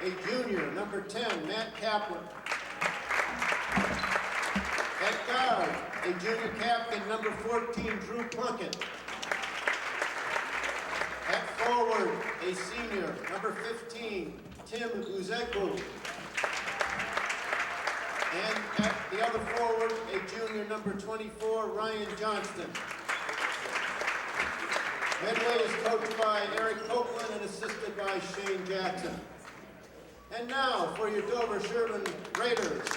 a junior, number 10, Matt Kaplan. At guard, a junior captain, number 14, Drew Plunkett. At forward, a senior, number 15, Tim Uzekbu. And at the other forward, a junior, number 24, Ryan Johnston. Medway is coached by Eric Copeland and assisted by Shane Jackson. And now for your Dover-Sherburne Raiders.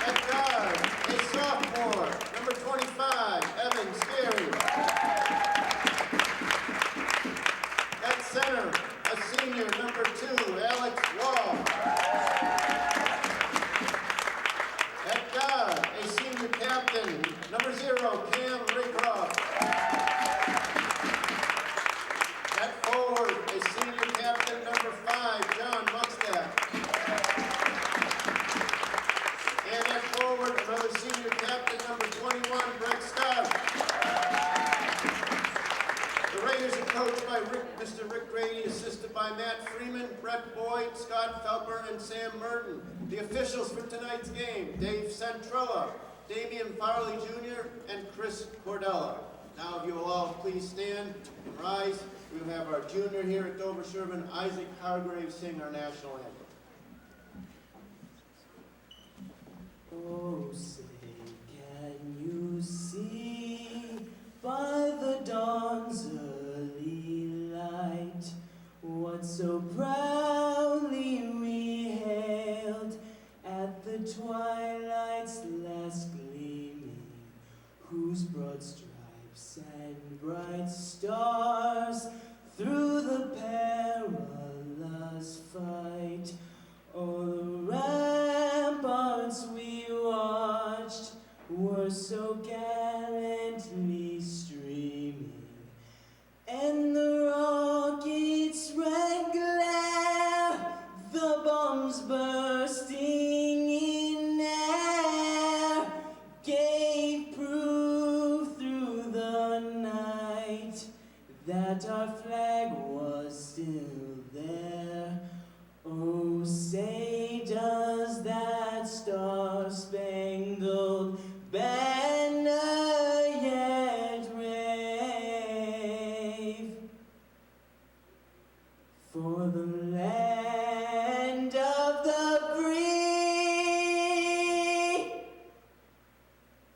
At guard, a sophomore, number 25, Evan Scary. At center, a senior, number 2, Alex Wall. At guard, a senior captain, number 0, Cam Raycroft. At forward, a senior captain, number 5, John Muckstadt. And at forward, another senior captain, number 21, Brett Scott. The Raiders are coached by Mr. Rick Grady, assisted by Matt Freeman, Brett Boyd, Scott Felper, and Sam Merton. The officials for tonight's game, Dave Centrella, Damian Farley Jr., and Chris Cordella. Now, if you will all please stand and rise, we will have our junior here at Dover-Sherburne, Isaac Hargrave, sing our national anthem. Oh, say, can you see by the dawn's early light what so proudly we hailed at the twilight's last gleaming, whose broad stripes and bright stars through the perilous fight o'er the ramparts we watched were so gallantly streaming, and the rockets' red glare, the bombs bursting in air, gave proof through the night that our flag was still there. Oh, say does that star-spangled banner yet wave for the land of the free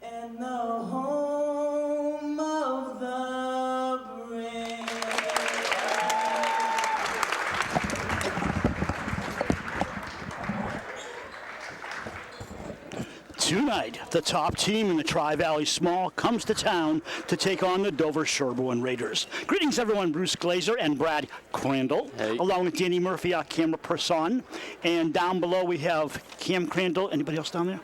and the home of the brave? Tonight, the top team in the Tri-Valley Small comes to town to take on the Dover-Sherburne Raiders. Greetings, everyone. Bruce Glazer and Brad Crandall, Hey. along with Danny Murphy, our camera person. And down below, we have Cam Crandall. Anybody else down there?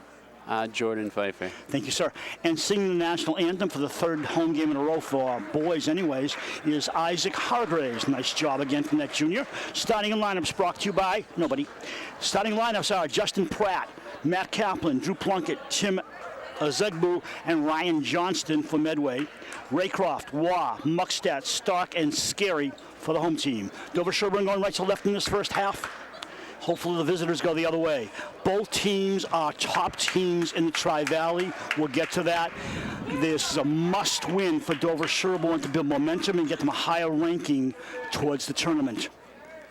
Jordan Pfeiffer. Thank you, sir. And singing the national anthem for the third home game in a row for our boys anyways is Isaac Hargraves. Nice job again from that junior. Starting lineups brought to you by nobody. Starting lineups are Justin Pratt, Matt Kaplan, Drew Plunkett, Tim Uzekbu, and Ryan Johnston for Medway. Raycroft, Waugh, Muckstadt, Stark, and Scary for the home team. Dover-Sherburne going right to left in this first half. Hopefully the visitors go the other way. Both teams are top teams in the Tri-Valley. We'll get to that. This is a must-win for Dover-Sherburne to build momentum and get them a higher ranking towards the tournament.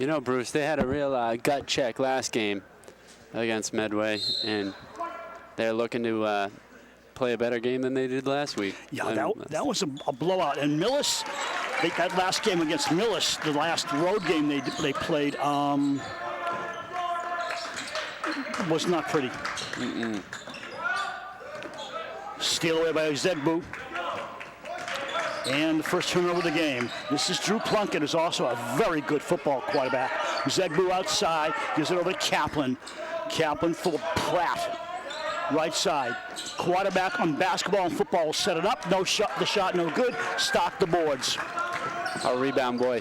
You know, Bruce, they had a real gut check last game against Medway, and they're looking to play a better game than they did last week. Yeah, that was a blowout. And Millis, that last game against Millis, the last road game they played, was not pretty. Steal away by Uzekbu. And the first turnover of the game. This is Drew Plunkett, who's also a very good football quarterback. Uzekbu outside, gives it over to Kaplan. Kaplan for Pratt. Right side. Quarterback on basketball and football will set it up. No shot, the shot no good. Stock the boards. A rebound boy.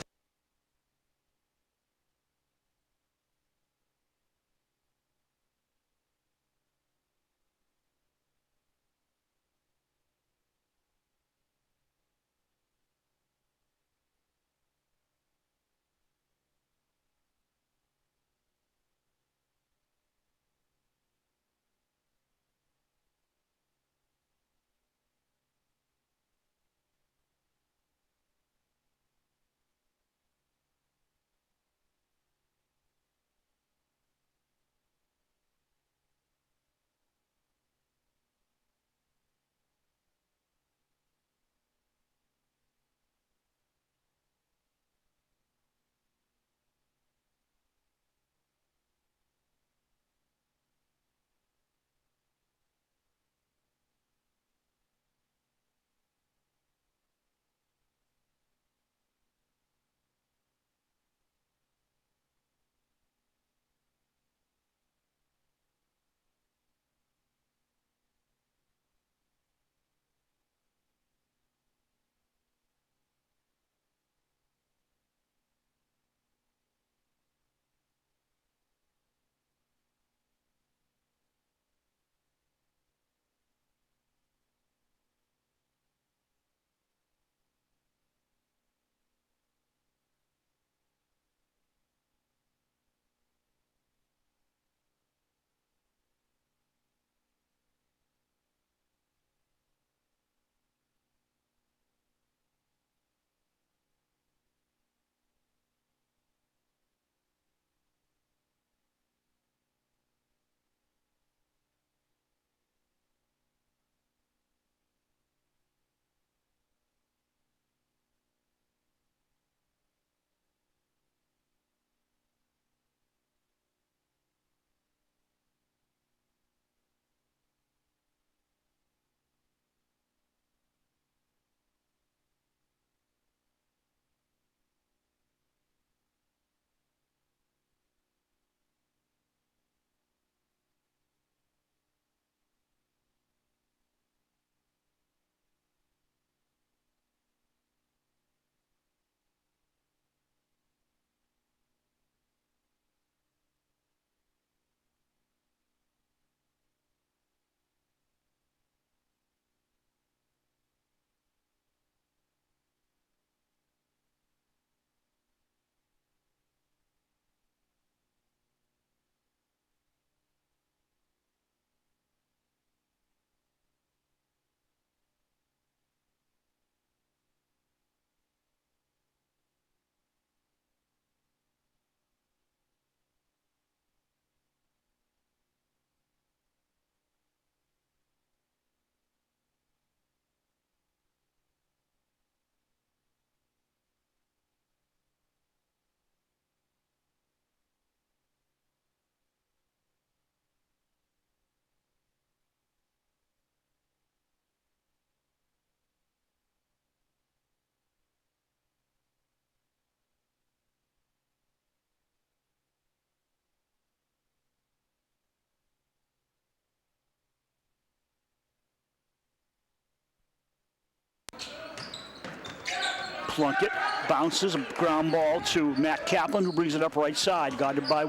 Plunkett bounces a ground ball to Matt Kaplan, who brings it up right side, guarded by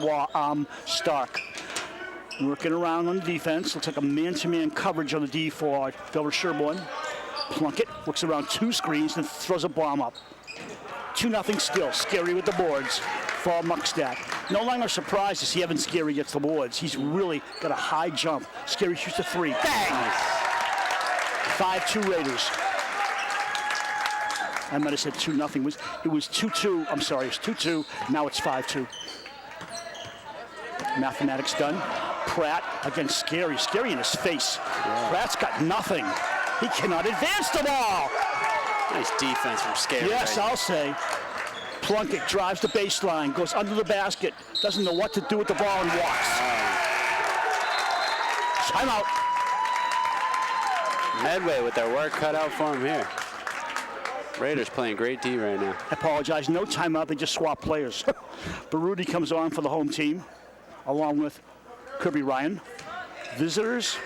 Stark. Working around on the defense. Looks like a man-to-man coverage on the D for Dover Sherborne. Plunkett looks around 2 screens and throws a bomb up. 2-0 still. Scary with the boards for Muckstadt. No longer surprised to see Evan Scary gets the boards. He's really got a high jump. Scary shoots a 3. Bang! 5-2 Raiders. I might have said 2-0. It was 2-2. I'm sorry, it was 2-2. Now it's 5-2. Mathematics done. Pratt against Scary. Scary in his face. Yeah. Pratt's got nothing. He cannot advance the ball. Nice defense from Scary. Yes, right? I'll say. Plunkett drives the baseline, goes under the basket, doesn't know what to do with the ball and walks. Timeout. Medway with their work cut out for him here. Raiders playing great D right now. I apologize. No timeout. They just swap players. Baruti comes on for the home team, along with Kirby Ryan. Visitors,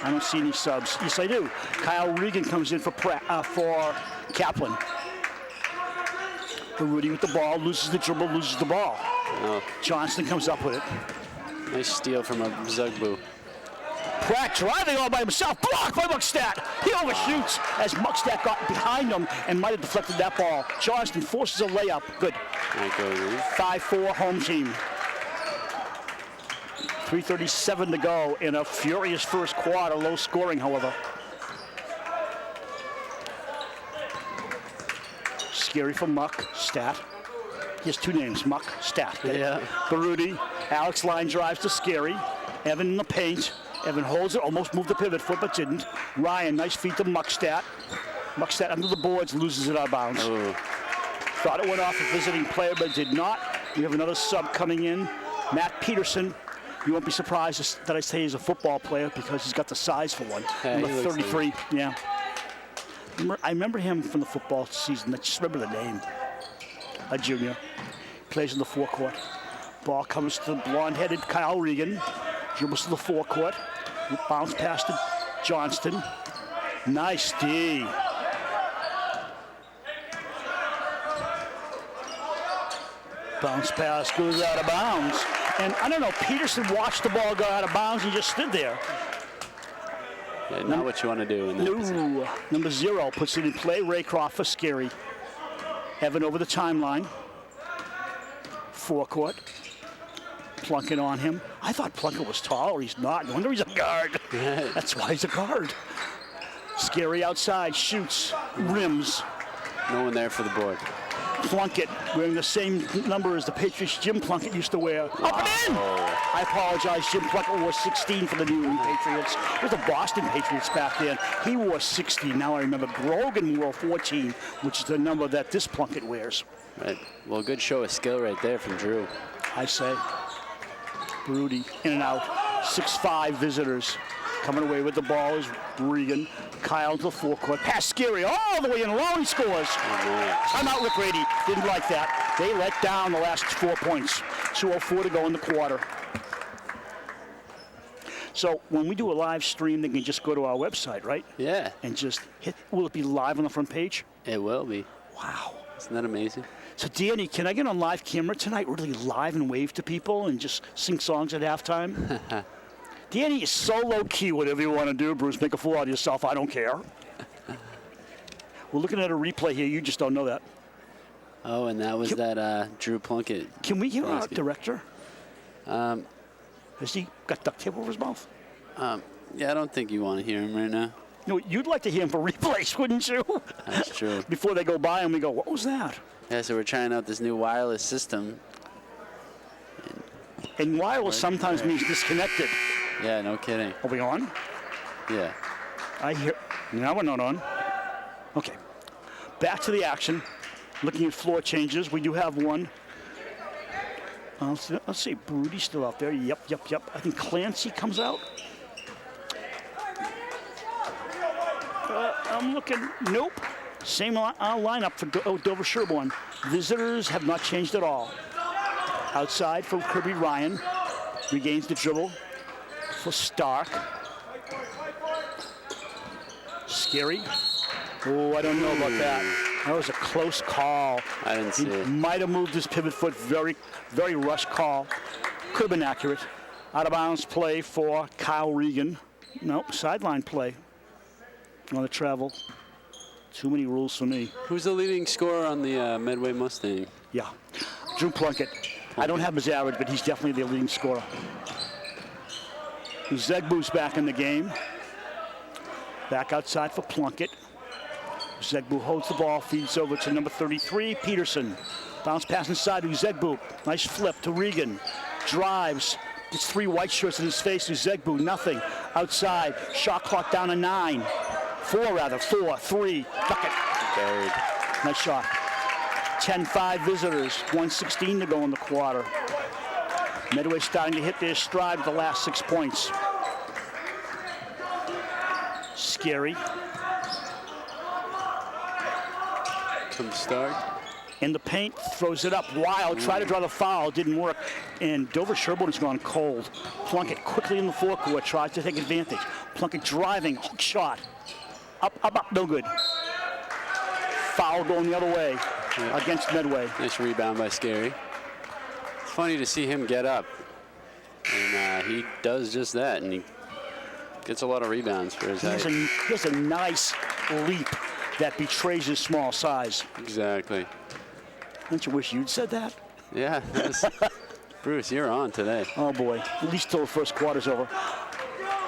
I don't see any subs. Yes, I do. Kyle Regan comes in for Kaplan. Baruti with the ball, loses the dribble, loses the ball. Oh. Johnston comes up with it. Nice steal from a Zugbu. Pratt driving all by himself, blocked by Muckstadt. He overshoots as Muckstadt got behind him and might have deflected that ball. Johnston forces a layup. Good. 5-4 home team. 3:37 to go in a furious first quarter, low scoring, however. Scary for Muckstadt. He has 2 names, Muckstadt. Yeah. Baruti. Alex line drives to Scary. Evan in the paint. Evan holds it, almost moved the pivot foot, but didn't. Ryan, nice feed to Muckstadt. Muckstadt under the boards, loses it out of bounds. Oh. Thought it went off a visiting player, but did not. We have another sub coming in, Matt Peterson. You won't be surprised that I say he's a football player because he's got the size for one. Yeah, Number 33, yeah. I remember him from the football season. I just remember the name. A junior. Plays in the forecourt. Ball comes to the blonde-headed Kyle Regan. Dribbles to the forecourt. Bounce pass to Johnston. Nice D. Bounce pass goes out of bounds. And I don't know, Peterson watched the ball go out of bounds and just stood there. Yeah, not what you want to do in that position. No. Number 0 puts it in play. Raycroft for Scary. Evan over the timeline. Forecourt. Plunkett on him. I thought Plunkett was tall, or he's not. No wonder he's a guard. That's why he's a guard. Scary outside, shoots, rims. No one there for the board. Plunkett wearing the same number as the Patriots Jim Plunkett used to wear. Wow. Up and in! I apologize, Jim Plunkett wore 16 for the New England Patriots. It was the Boston Patriots back then. He wore 16. Now I remember Grogan wore 14, which is the number that this Plunkett wears. Right. Well, good show of skill right there from Drew. I say. Baruti in and out. 6'5 visitors. Coming away with the ball is Regan. Kyle to the forecourt. Pass Scary all the way in. He scores. Timeout, Rick Grady. Didn't like that. They let down the last 4 points. 2:04 to go in the quarter. So when we do a live stream, they can just go to our website, right? Yeah. And just hit. Will it be live on the front page? It will be. Wow. Isn't that amazing? So, Danny, can I get on live camera tonight, really live and wave to people and just sing songs at halftime? Danny is so low-key, whatever you want to do, Bruce. Make a fool out of yourself. I don't care. We're looking at a replay here. You just don't know that. Oh, and that was that Drew Plunkett. Can we hear our director? Has he got duct tape over his mouth? Yeah, I don't think you want to hear him right now. No, you'd like to hear him for replays, wouldn't you? That's true. Before they go by and we go, what was that? Yeah, so we're trying out this new wireless system. And wireless sometimes means disconnected. Yeah, no kidding. Are we on? Yeah. I hear. Now we're not on. Okay. Back to the action. Looking at floor changes. We do have one. Let's see. Barudi's still out there. Yep. I think Clancy comes out. I'm looking. Nope. Same lineup for Dover Sherborne. Visitors have not changed at all. Outside for Kirby Ryan. Regains the dribble for Stark. Scary. Oh, I don't know about that. That was a close call. I didn't see it. Might have moved his pivot foot. Very, very rush call. Could have been accurate. Out of bounds play for Kyle Regan. Nope, sideline play on the travel. Too many rules for me. Who's the leading scorer on the Medway Mustang? Yeah, Drew Plunkett. I don't have his average, but he's definitely the leading scorer. Zegbu's back in the game. Back outside for Plunkett. Zegbu holds the ball, feeds over to number 33, Peterson. Bounce pass inside to Zegbu. Nice flip to Regan. Drives. Gets 3 white shirts in his face to Zegbu. Nothing. Outside. Shot clock down to 9. 4, 3. Bucket. Buried. Nice shot. 10-5 visitors. 1:16 to go in the quarter. Medway starting to hit their stride with the last 6 points. Scary. Comes Stark. In the paint, throws it up. Wild, tried to draw the foul, didn't work. And Dover Sherborne has gone cold. Plunkett quickly in the forecourt, tries to take advantage. Plunkett driving, hook shot. Up, no good. Foul going the other way against Medway. Nice rebound by Scary. It's funny to see him get up. And he does just that, and he gets a lot of rebounds for his height. He has a nice leap that betrays his small size. Exactly. Don't you wish you'd said that? Yeah. Bruce, you're on today. Oh boy, at least till the first quarter's over.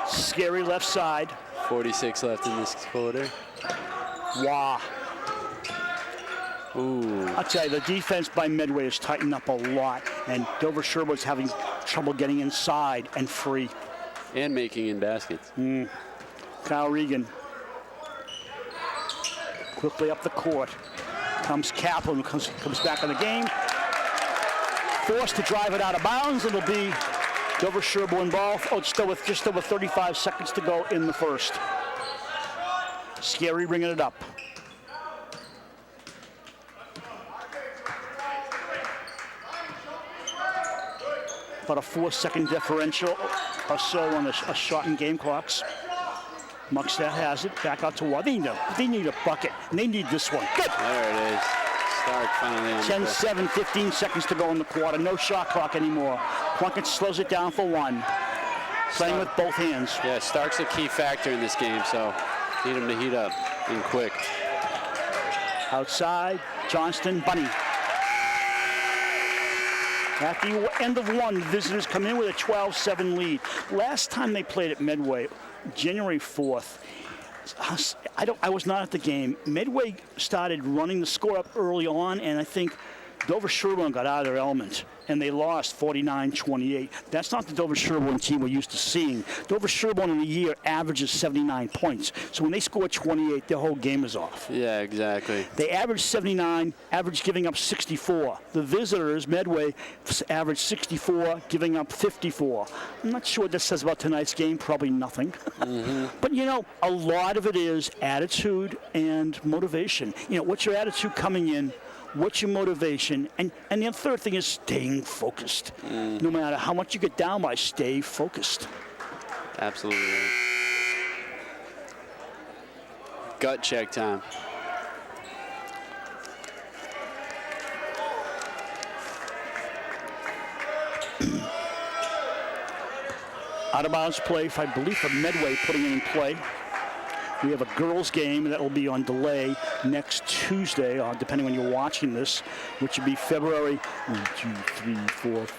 Scary left side. 46 left in this quarter. Wow. Ooh. I'll tell you, the defense by Medway has tightened up a lot, and Dover Sherborne's having trouble getting inside and free. And making in baskets. Kyle Regan. Quickly up the court. Comes Kaplan, comes back in the game. Forced to drive it out of bounds. It'll be Dover Sherborne ball. Oh, it's still with just over 35 seconds to go in the first. Scary bringing it up. About a 4-second differential or so on a shot in game clocks. Muckstadt has it. Back out to Watt. They need a bucket, and they need this one. Good. There it is. Stark finally on 10-7, 15 seconds to go in the quarter. No shot clock anymore. Plunkett slows it down for 1. Playing with both hands. Yeah, Stark's a key factor in this game, so need him to heat up and quick. Outside, Johnston, Bunny. At the end of 1, the visitors come in with a 12-7 lead. Last time they played at Medway, January 4th, I was not at the game. Medway started running the score up early on, and I think Dover Sherborne got out of their element, and they lost 49-28. That's not the Dover Sherborne team we're used to seeing. Dover Sherborne in a year averages 79 points. So when they score 28, their whole game is off. Yeah, exactly. They averaged 79, averaged giving up 64. The visitors, Medway, averaged 64, giving up 54. I'm not sure what this says about tonight's game. Probably nothing. But, a lot of it is attitude and motivation. What's your attitude coming in? What's your motivation? And the third thing is staying focused. No matter how much you get down by, stay focused. Absolutely. Gut check time. Out of bounds play, I believe, for Medway putting it in play. We have a girls' game that will be on delay next Tuesday, depending when you're watching this, which will be February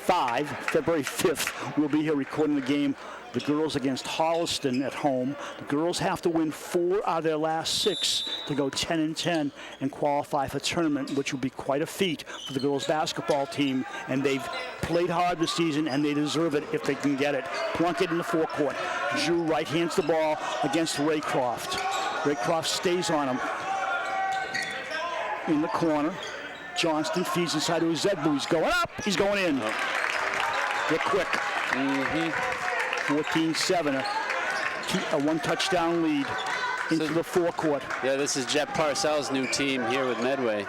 5th. We'll be here recording the game. The girls against Holliston at home. The girls have to win 4 out of their last 6 to go 10-10 and qualify for tournament, which will be quite a feat for the girls basketball team. And they've played hard this season, and they deserve it if they can get it. Plunkett in the forecourt. Drew right hands the ball against Raycroft. Raycroft stays on him. In the corner. Johnston feeds inside to Zegbu. He's going up. He's going in. Get quick. 14-7, a 1-touchdown lead into the forecourt. Yeah, this is Jeff Parcells' new team here with Medway.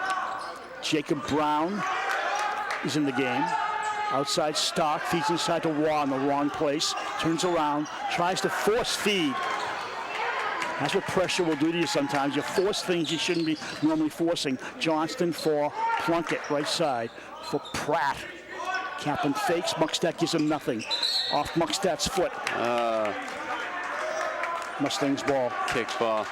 Jacob Brown is in the game. Outside Stark, feeds inside to Waugh in the wrong place. Turns around, tries to force feed. That's what pressure will do to you sometimes. You force things you shouldn't be normally forcing. Johnston for Plunkett, right side. For Pratt. Kaplan fakes. Muckstadt gives him nothing. Off Muckstadt's foot. Mustang's ball. Kick ball.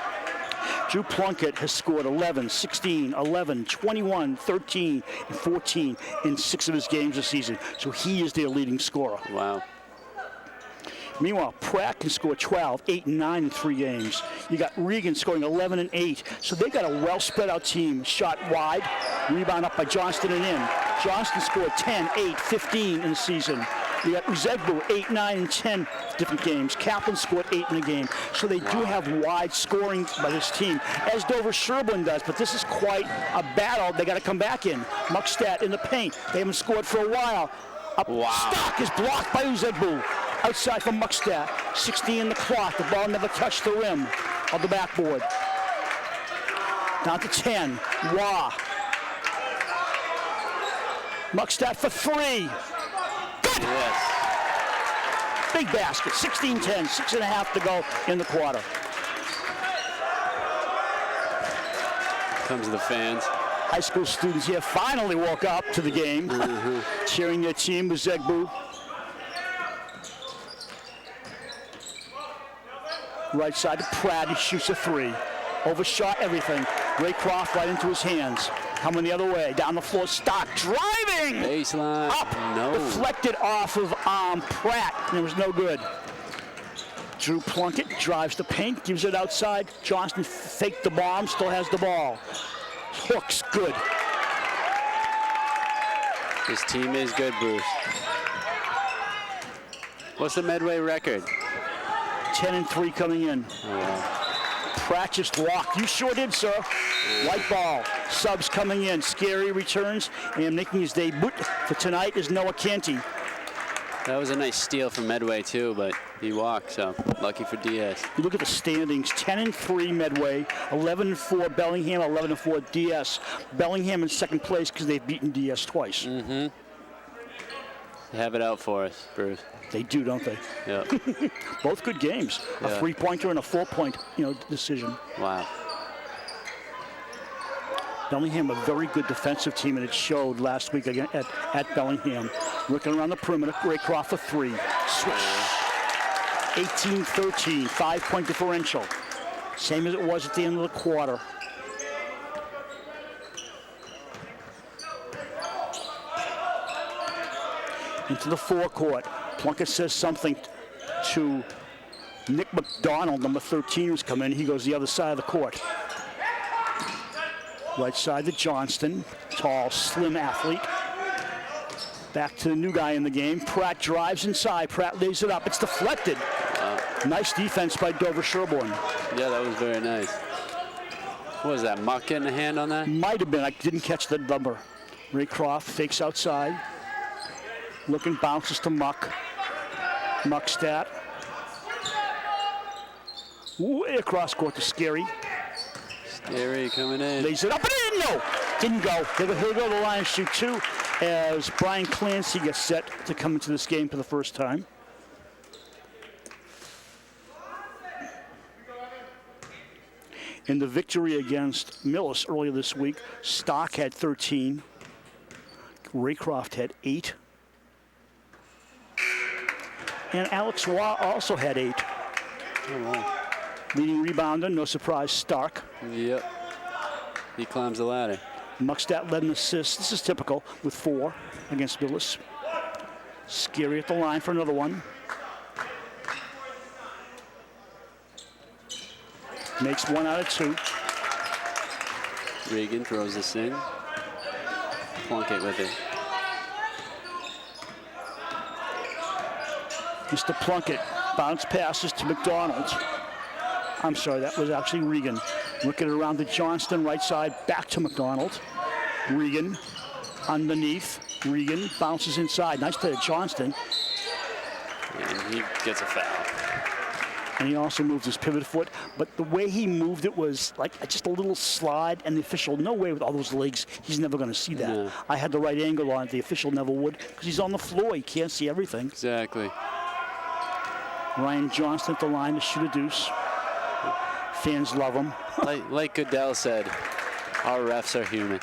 Drew Plunkett has scored 11, 16, 11, 21, 13, and 14 in 6 of his games this season. So he is their leading scorer. Wow. Meanwhile, Pratt can score 12, 8, and 9 in 3 games. You got Regan scoring 11 and 8. So they got a well spread out team. Shot wide, rebound up by Johnston and in. Johnston scored 10, 8, 15 in the season. You got Uzegbu, 8, 9, and 10 different games. Kaplan scored 8 in a game. So they do have wide scoring by this team, as Dover Sherburne does. But this is quite a battle. They got to come back in. Muckstadt in the paint. They haven't scored for a while. Stock is blocked by Uzegbu. Outside from Muckstadt. 60 in the clock. The ball never touched the rim of the backboard. Down to 10. Wah. Muckstadt for 3. Yes. Big basket, 16-10, 6.5 to go in the quarter. Comes the fans. High school students here finally woke up to the game, cheering their team with Uzegbu. Right side to Pratt, he shoots a 3. Overshot everything. Raycroft right into his hands. Coming the other way, down the floor, Stock driving! Baseline. Up, No. deflected off of Pratt, and it was no good. Drew Plunkett drives the paint, gives it outside. Johnston faked the bomb, still has the ball. Hooks, good. This team is good, Bruce. What's the Medway record? 10 and 3 coming in. Pratt just walked. You sure did, sir. White ball. Subs coming in. Scary returns, and making his debut for tonight is Noah Canty. That was a nice steal from Medway, too, but he walked, so lucky for DS. You look at the standings, 10 and 3 Medway, 11 and 4 Bellingham, 11 and 4 DS. Bellingham in second place because they've beaten DS twice. They have it out for us, Bruce. They do, don't they? Yeah. Both good games. A 3-pointer and a 4-point, decision. Wow. Bellingham, a very good defensive team, and it showed last week again at Bellingham. Working around the perimeter, Raycroft for 3. Switch. 18-13, 5-point differential. Same as it was at the end of the quarter. Into the forecourt. Plunkett says something to Nick McDonald, number 13, who's come in. He goes the other side of the court. Right side to Johnston. Tall, slim athlete. Back to the new guy in the game. Pratt drives inside. Pratt lays it up. It's deflected. Nice defense by Dover Sherburne. Yeah, that was very nice. What was that, Muck getting a hand on that? Might have been. I didn't catch the number. Raycroft fakes outside. Looking, bounces to Muck. Muckstadt. Way across court to Scary. Scary coming in. Lays it up, but it didn't go. Didn't go. He'll go to the line and shoot 2 as Brian Clancy gets set to come into this game for the first time. In the victory against Millis earlier this week, Stock had 13. Raycroft had 8. And Alex Waugh also had 8. Oh, wow. Leading rebounder, no surprise, Stark. Yep. He climbs the ladder. Muckstadt led an assist. This is typical with 4 against Millis. Scary at the line for another one. Makes 1 out of 2. Regan throws this in. Plunkett with it. Mr. Plunkett bounce passes to McDonald. I'm sorry, that was actually Regan. Looking around to Johnston, right side, back to McDonald. Regan underneath. Regan bounces inside. Nice play to Johnston. And he gets a foul. And he also moved his pivot foot. But the way he moved it was like just a little slide, and the official, no way with all those legs, he's never going to see that. No. I had the right angle on it. The official never would, because he's on the floor. He can't see everything. Exactly. Ryan Johnston at the line to shoot a deuce. Fans love him. Like Goodell said, our refs are human.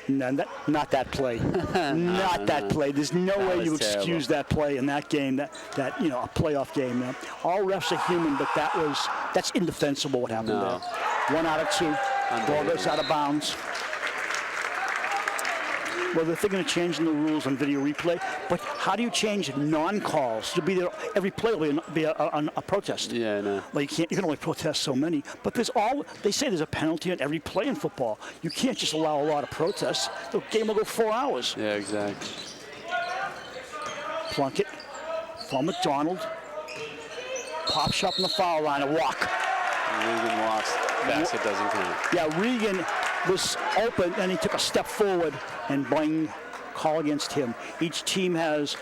No, not that play. Not that play. There's no That way you was terrible. excuse that play in that game. That a playoff game. All refs are human, but that's indefensible what happened No. there. 1 out of 2. Ball goes out of bounds. Well, they're thinking of changing the rules on video replay, but how do you change non-calls? You'll be there every play will be a protest. Yeah, I know. Well, you can only protest so many, but they say there's a penalty on every play in football. You can't just allow a lot of protests. The game will go 4 hours. Yeah, exactly. Plunkett from McDonald. Pops up in the foul line, a walk. Regan walks. Basket doesn't count. Yeah, Regan was open, and he took a step forward, and boing, call against him. Each team has,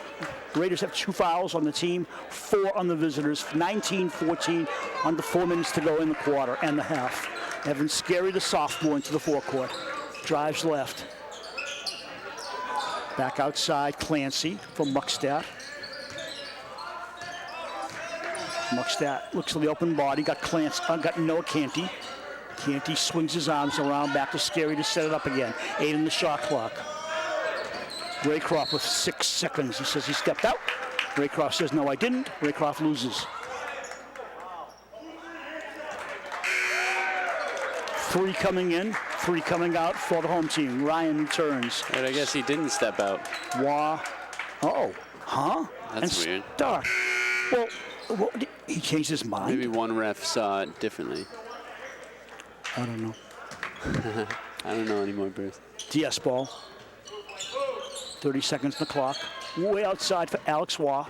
Raiders have 2 fouls on the team, 4 on the visitors, 19-14, under 4 minutes to go in the quarter and the half. Evan Scary, the sophomore, into the forecourt. Drives left. Back outside, Clancy from Muckstadt. Muckstadt looks for the open body, got Noah Canty. Canty swings his arms around, back to Scary to set it up again. 8 in the shot clock. Raycroft with 6 seconds. He says he stepped out. Raycroft says, no, I didn't. Raycroft loses. 3 coming in, 3 coming out for the home team. Ryan returns. But I guess he didn't step out. That's weird. Stark. Well, he changed his mind. Maybe one ref saw it differently. I don't know. I don't know anymore, Bruce. DS ball. 30 seconds on the clock. Way outside for Alex Waugh.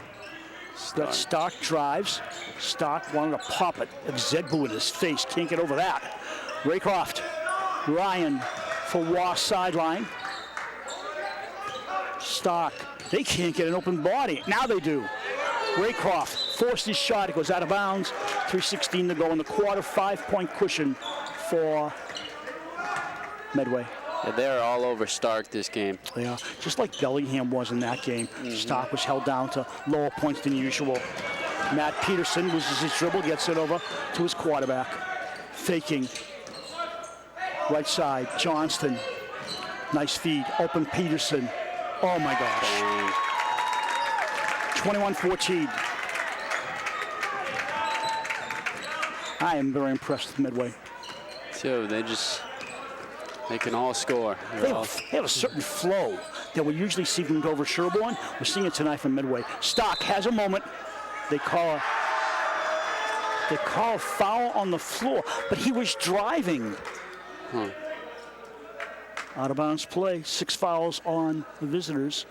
Stark drives. Stark wanted to pop it. Zegbu in his face. Can't get over that. Raycroft. Ryan for Waugh sideline. Stark. They can't get an open body. Now they do. Raycroft forced his shot. It goes out of bounds. 3:16 to go in the quarter. 5-point cushion for Medway. Yeah, they're all over Stark this game. They are. Just like Bellingham was in that game. Stark was held down to lower points than usual. Matt Peterson loses his dribble, gets it over to his quarterback. Faking. Right side, Johnston. Nice feed. Open Peterson. Oh my gosh. 21-14. I am very impressed with Medway. So they can all score. They have a certain flow that we usually see from Dover Sherborne. We're seeing it tonight from Medway. Stock has a moment. They call a foul on the floor, but he was driving. Out of bounds play. 6 fouls on the visitors.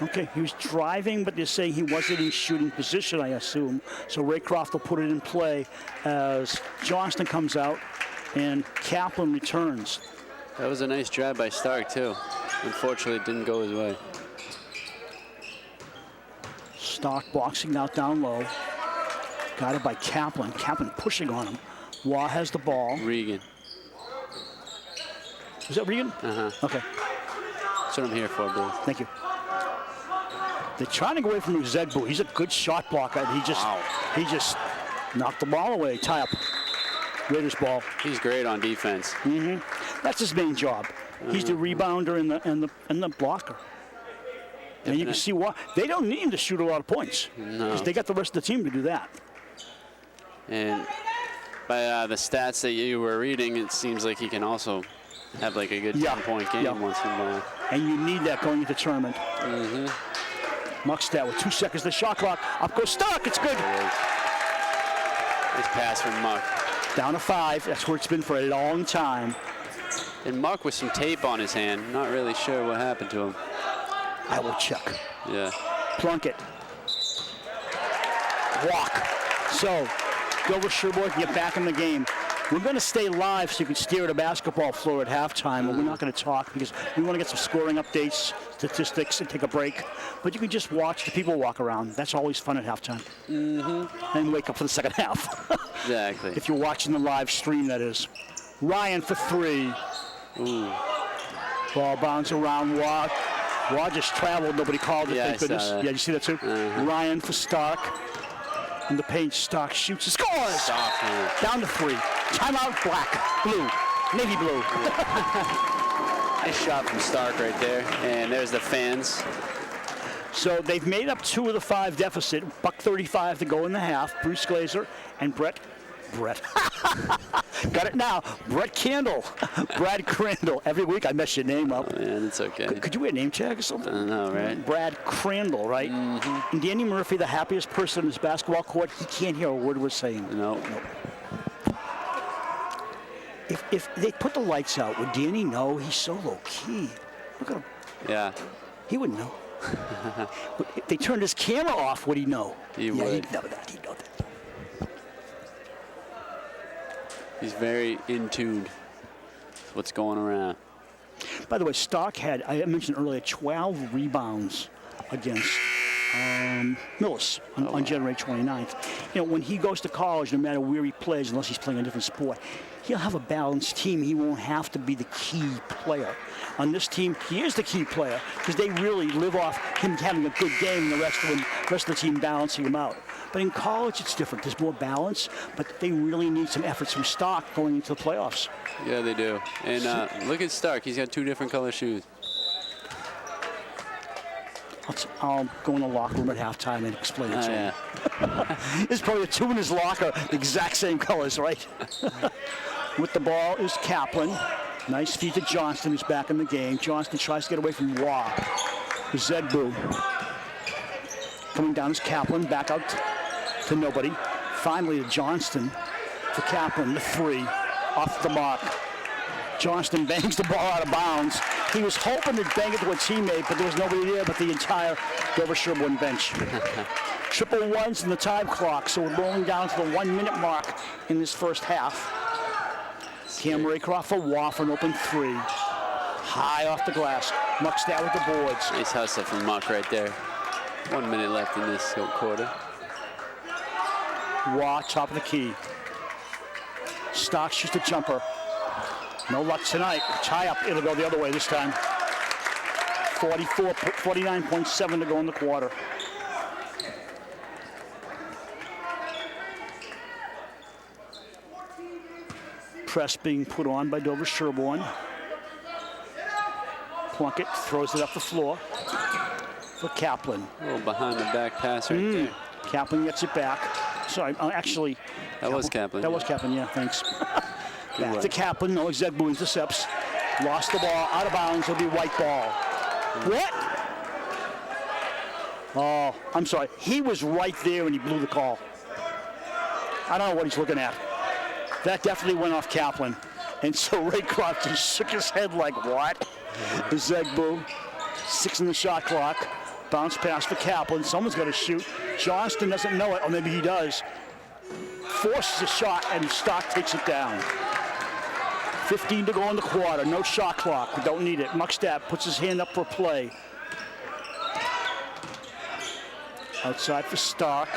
Okay, he was driving, but they're saying he wasn't in shooting position, I assume. So Raycroft will put it in play as Johnston comes out and Kaplan returns. That was a nice drive by Stark, too. Unfortunately, it didn't go his way. Stark boxing out down low. Got it by Kaplan. Kaplan pushing on him. Waugh has the ball. Regan. Was that Regan? Okay. That's what I'm here for, Bruce. Thank you. They're trying to go away from Zegbu. He's a good shot blocker. He just knocked the ball away. Tie up. Raiders ball. He's great on defense. That's his main job. He's the rebounder and the blocker. And you can see why they don't need him to shoot a lot of points. No. Because they got the rest of the team to do that. And by the stats that you were reading, it seems like he can also have like a good 10-point game once in a while. And you need that going into the tournament. Muckstadt with 2 seconds to the shot clock. Up goes Stark. It's good. Nice pass from Muck. Down to 5. That's where it's been for a long time. And Muck with some tape on his hand. Not really sure what happened to him. I will check. Yeah. Plunkett. Walk. So, Dover Sherborne can get back in the game. We're going to stay live so you can stare at a basketball floor at halftime, but we're not going to talk because we want to get some scoring updates, statistics, and take a break. But you can just watch the people walk around. That's always fun at halftime. And wake up for the second half. Exactly. If you're watching the live stream, that is. Ryan for 3. Ooh. Ball bounce around. Waugh just traveled. Nobody called it. Yeah, Thank I saw goodness. that. Yeah, you see that too? Ryan for Stark. In the paint, Stark shoots, scores! Soft. Down to 3. Timeout, black, blue, navy blue. Nice shot from Stark right there. And there's the fans. So they've made up 2 of the 5 deficit. $1:35 to go in the half. Bruce Glazer and Brett. Got it now. Brett Crandall. Brad Crandall. Every week I mess your name up. Oh, man, it's okay. Could you wear a name tag or something? I know, right? Brad Crandall, right? Mm-hmm. And Danny Murphy, the happiest person on this basketball court, he can't hear a word we're saying. No. If they put the lights out, would Danny know? He's so low key. Look at him. Yeah. He wouldn't know. But if they turned his camera off, would he know? He yeah, would. He'd know that. He'd know that. He's very in tune with what's going around. By the way, Stark had, I mentioned earlier, 12 rebounds against Millis on January 29th. You know, when he goes to college, no matter where he plays, unless he's playing a different sport, he'll have a balanced team. He won't have to be the key player. On this team, he is the key player because they really live off him having a good game and the rest of the team balancing him out. But in college, it's different. There's more balance, but they really need some efforts from Stark going into the playoffs. Yeah, they do. And look at Stark. He's got 2 different color shoes. I'll go in the locker room at halftime and explain it to him. Yeah. There's probably 2 in his locker, the exact same colors, right? With the ball is Kaplan. Nice feed to Johnston, who's back in the game. Johnston tries to get away from Waugh. Zedbu. Coming down is Kaplan, back out to nobody. Finally to Johnston for Kaplan, the 3, off the mark. Johnston bangs the ball out of bounds. He was hoping to bang it to a teammate, but there was nobody there but the entire Dover Sherborne bench. Triple ones in the time clock, so we're rolling down to the 1-minute mark in this first half. Cam Raycroft for Waugh for an open 3. High off the glass. Muckstad with the boards. Nice hustle from Muck right there. 1 minute left in this quarter. Waugh, top of the key. Stock shoots the jumper. No luck tonight. Tie up. It'll go the other way this time. 49.7 to go in the quarter. Press being put on by Dover Sherborne. Plunkett throws it up the floor for Kaplan. A little behind the back pass right there. Kaplan gets it back. Sorry, actually. That was Kaplan. That was Kaplan, yeah, thanks. Back work. to Kaplan. No, Zedbu intercepts. Lost the ball. Out of bounds. It'll be white ball. What? Oh, I'm sorry. He was right there when he blew the call. I don't know what he's looking at. That definitely went off Kaplan. And so Raycroft just shook his head like, what? Zedbu. 6 in the shot clock. Bounce pass for Kaplan. Someone's got to shoot. Johnston doesn't know it, or maybe he does. Forces a shot, and Stock takes it down. 15 to go in the quarter. No shot clock. We don't need it. Muckstad puts his hand up for play. Outside for Stark.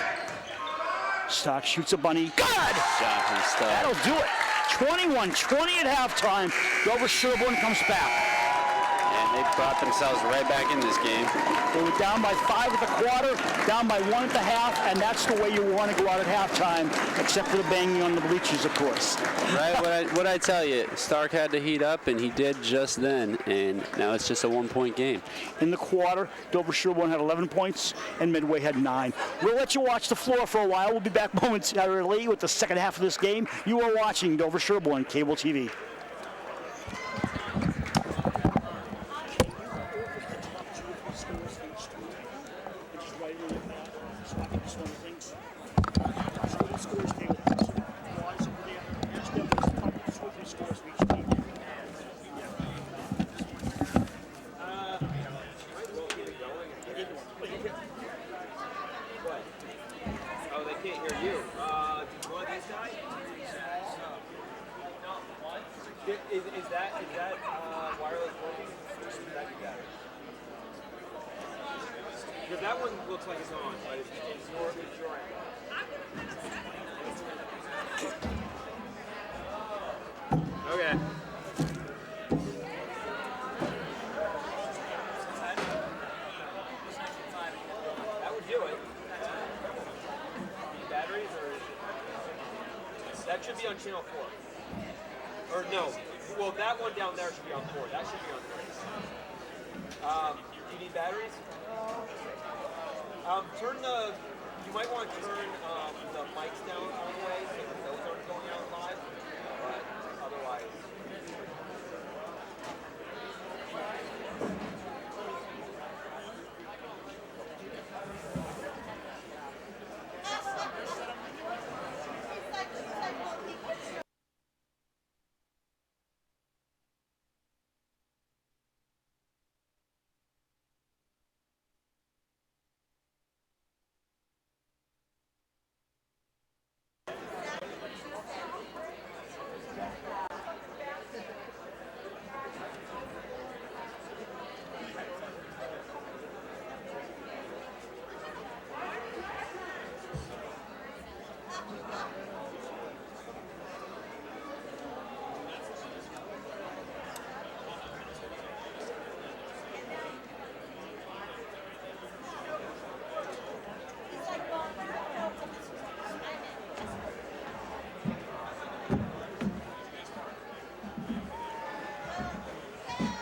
Stark shoots a bunny. Good! Shot from Stark. That'll do it. 21-20 at halftime. Dover Sherborne comes back. And they brought themselves right back in this game. They were down by 5 at the quarter, down by 1 at the half, and that's the way you want to go out at halftime, except for the banging on the bleachers, of course. Right, what I tell you, Stark had to heat up, and he did just then, and now it's just a 1-point game. In the quarter, Dover Sherborne had 11 points, and Medway had 9. We'll let you watch the floor for a while. We'll be back momentarily with the second half of this game. You are watching Dover Sherborne Cable TV. Is that wireless working? That you got it. Because that one looks like it's on, but it's your angle. Okay. That would do it. That should be on channel 4. Or no. Well, that one down there should be on 4. That should be on 3. Do you need batteries? You might want to turn the mics down all the way so that those aren't going out live. But otherwise.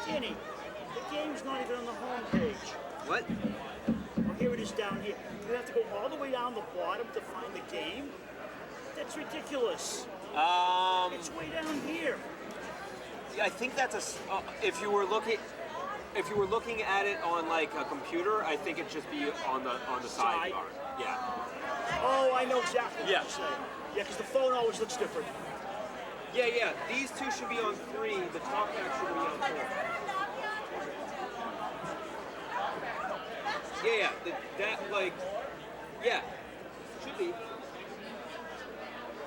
Danny, the game's not even on the home page. What? Well, here it is down here. You have to go all the way down the bottom to find the game? That's ridiculous. It's way down here. I think that's if you were looking at it on like a computer, I think it'd just be on the Side? sidebar. Yeah. Oh, I know exactly what Yeah. you're saying. Yeah, because the phone always looks different. Yeah. These two should be on 3. The top back should be on 4. Yeah. Should be.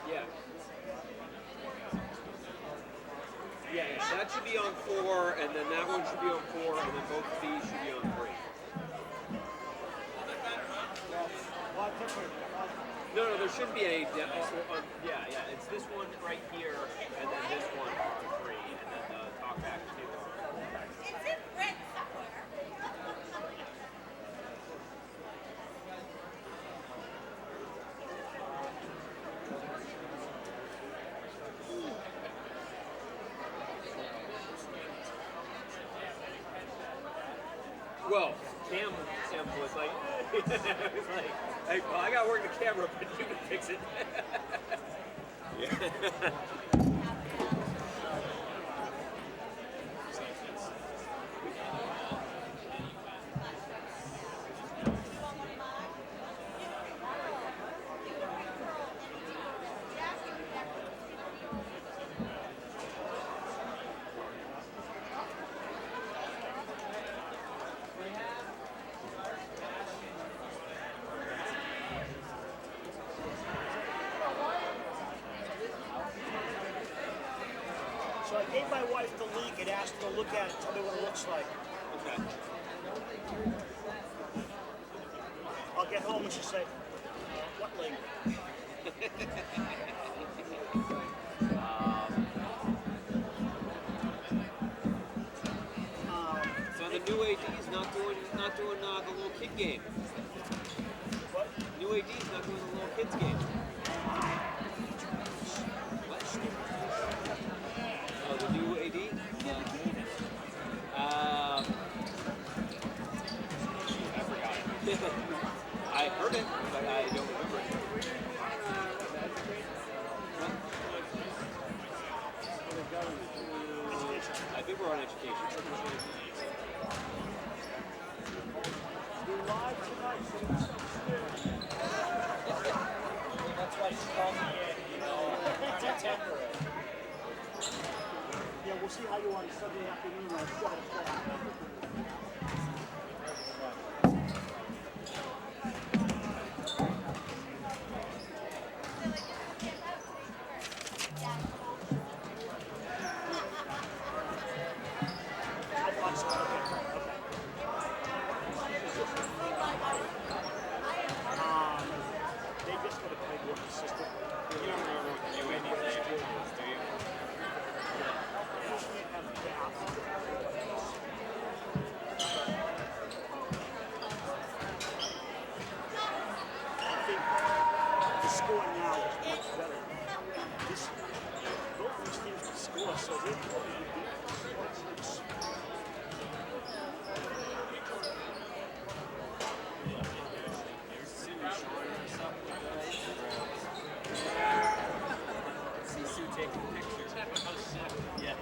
Yeah. Yeah. That should be on 4, and then that one should be on 4, and then both of these should be on 3. No, there shouldn't be any. Yeah. It's this one right here, and then this one on 3, and then the talkback too. It's in red somewhere. Well, Cam was like, hey, well, I got to work the camera, but you can fix it. Yeah. So I gave my wife the link and asked her to look at it, tell me what it looks like. Okay. I'll get home and she'll say, what link? So the new AD's not doing the little kid game. What? New AD's not doing the little kids game. What? Oh, the new AD? I forgot. I heard it, but I don't remember it. I think we're on education. We're live tonight, so it's That's why she called me in, you know, it's temporary. yeah, we'll see how you are on Sunday afternoon at 7 o'clock. I thought so. Okay. They just got to play with the system. You don't remember what the new AD is, do you? I think the score now is much better. Both these teams can score, so they're probably going to be close. See Sue taking pictures. Yeah.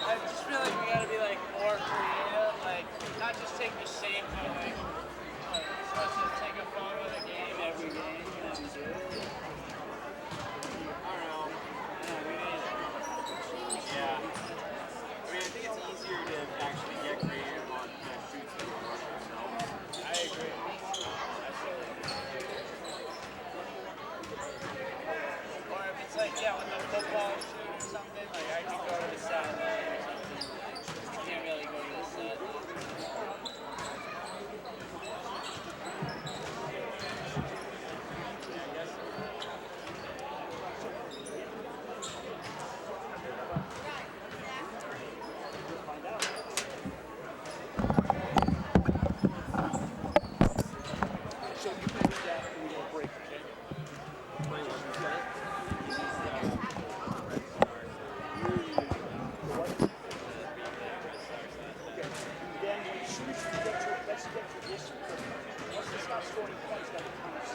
I just feel like we gotta be like more creative, like not just take the same kind of like let's just take a photo of the game every game and then do it. I don't know. We need. Yeah. I mean, I think it's easier to actually get creative on kind of shoots than on themselves. I agree. Or if it's like with the football shoot or something, like I can go to the sideline or something. You can't really go to the sideline. So you can do that when you break, okay? Then as soon as you get to it, let's get to this. Once they start scoring points, that becomes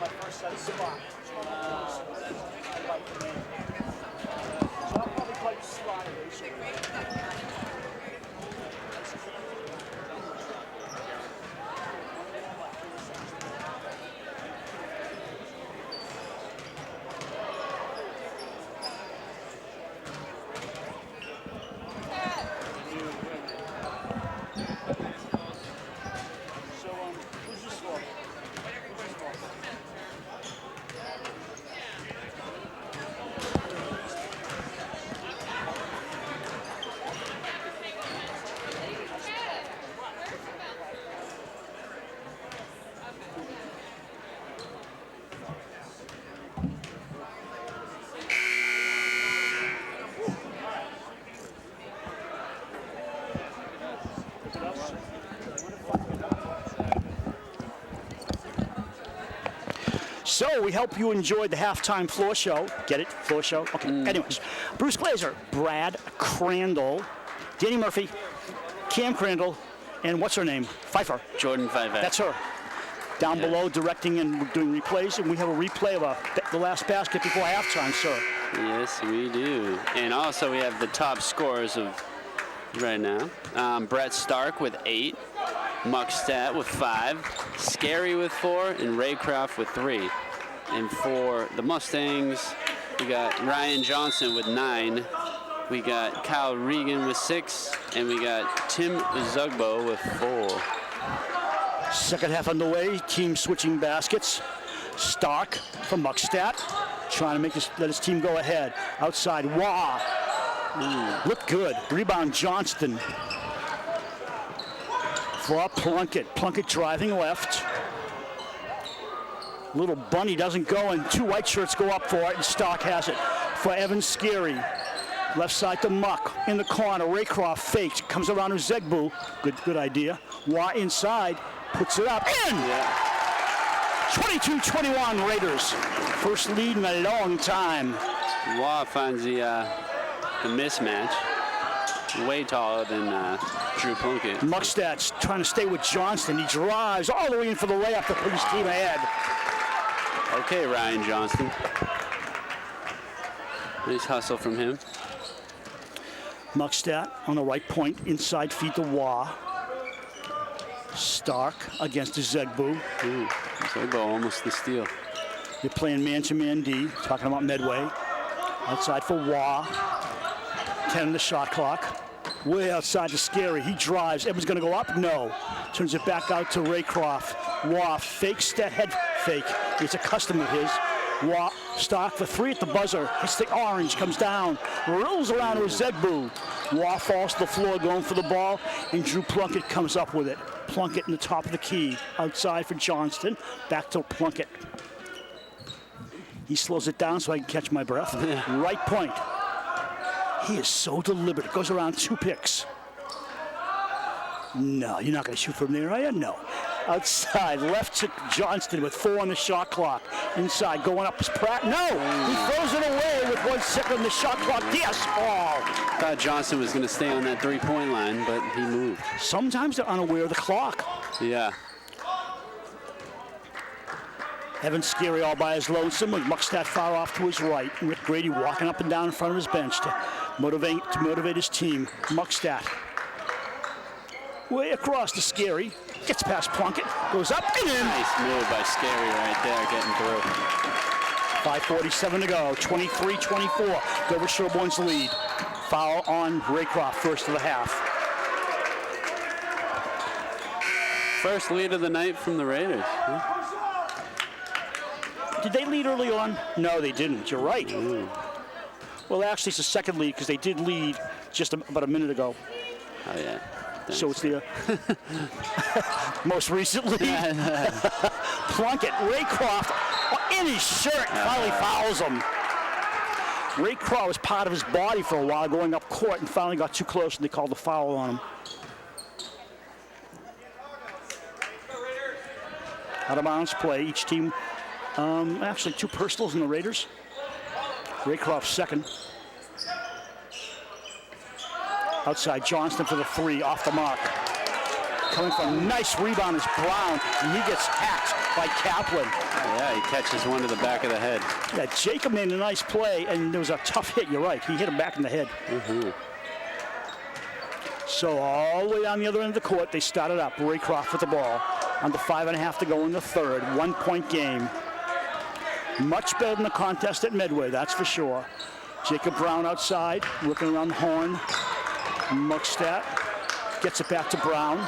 my first set of spot. So I'll probably play slide. So, who's your score? So we hope you enjoyed the halftime floor show. Get it? Floor show? Okay. Anyways, Bruce Glazer, Brad Crandall, Danny Murphy, Cam Crandall, and what's her name? Pfeiffer. Jordan Pfeiffer. That's her. Down below, directing and doing replays, and we have a replay of the last basket before halftime, sir. Yes, we do. And also we have the top scorers of right now. Brett Stark with 8, Muckstadt with 5, Scary with 4, and Raycroft with 3. And for the Mustangs, we got Ryan Johnson with 9. We got Kyle Regan with 6, and we got Tim Zugbo with 4. Second half underway, team switching baskets. Stark from Muckstadt, trying to let his team go ahead. Outside, Wah. Look good. Rebound, Johnston. For Plunkett. Plunkett driving left. Little bunny doesn't go, and 2 white shirts go up for it, and Stark has it. For Evan Scary. Left side to Muck. In the corner, Raycroft faked. Comes around to Zegbu. Good idea. Wah inside. Puts it up. In! 22-21 Raiders. First lead in a long time. Wah finds the mismatch. Way taller than Drew Plunkett. Muckstadt's trying to stay with Johnston. He drives all the way in for the layup to put his team ahead. Okay, Ryan Johnston. Nice hustle from him. Muckstadt on the right point, inside feed to Wah. Stark against the Zegbu. Ooh, Zegbo almost the steal. They're playing man-to-man D, talking about Medway. Outside for Wah. 10 on the shot clock. Way outside to Scary. He drives. Everyone's going to go up? No. Turns it back out to Raycroft. Wah fakes that head fake. It's a custom of his. Stark for 3 at the buzzer. Hits the orange, comes down, rolls around to Zegbu. Waugh falls to the floor going for the ball, and Drew Plunkett comes up with it. Plunkett in the top of the key. Outside for Johnston. Back to Plunkett. He slows it down so I can catch my breath. Right point. He is so deliberate. Goes around 2 picks. No, you're not going to shoot from there, are you? No. Outside, left to Johnston with 4 on the shot clock. Inside, going up is Pratt. No! He throws it away with 1 second on the shot clock. Yes! Oh! Thought Johnson was going to stay on that 3-point line, but he moved. Sometimes they're unaware of the clock. Yeah. Evan Scary all by his lonesome with Muckstadt far off to his right. And Rick Grady walking up and down in front of his bench to motivate his team. Muckstadt. Way across to Scary. Gets past Plunkett. Goes up and in. Nice move by Scary right there, getting through. 5:47 to go. 23-24. Dover Sherborne's lead. Foul on Raycroft, first of the half. First lead of the night from the Raiders. Huh? Did they lead early on? No, they didn't. You're right. Well, actually, it's the second lead because they did lead just about a minute ago. Oh, yeah. Thanks. So it's the most recent lead. Plunkett, Raycroft, in his shirt, finally fouls him. Raycroft was part of his body for a while going up court and finally got too close and they called the foul on him. Out of bounds play. Each team, actually 2 personals in the Raiders. Raycroft second. Outside, Johnston for the 3, off the mark. Coming from a nice rebound is Brown, and he gets hacked by Kaplan. Yeah, he catches one to the back of the head. Yeah, Jacob made a nice play, and there was a tough hit, you're right. He hit him back in the head. So all the way down the other end of the court, they started up. Raycroft with the ball. Under 5.5 to go in the third. 1-point game. Much better than the contest at Medway, that's for sure. Jacob Brown outside, looking around the horn. Muckstadt gets it back to Brown.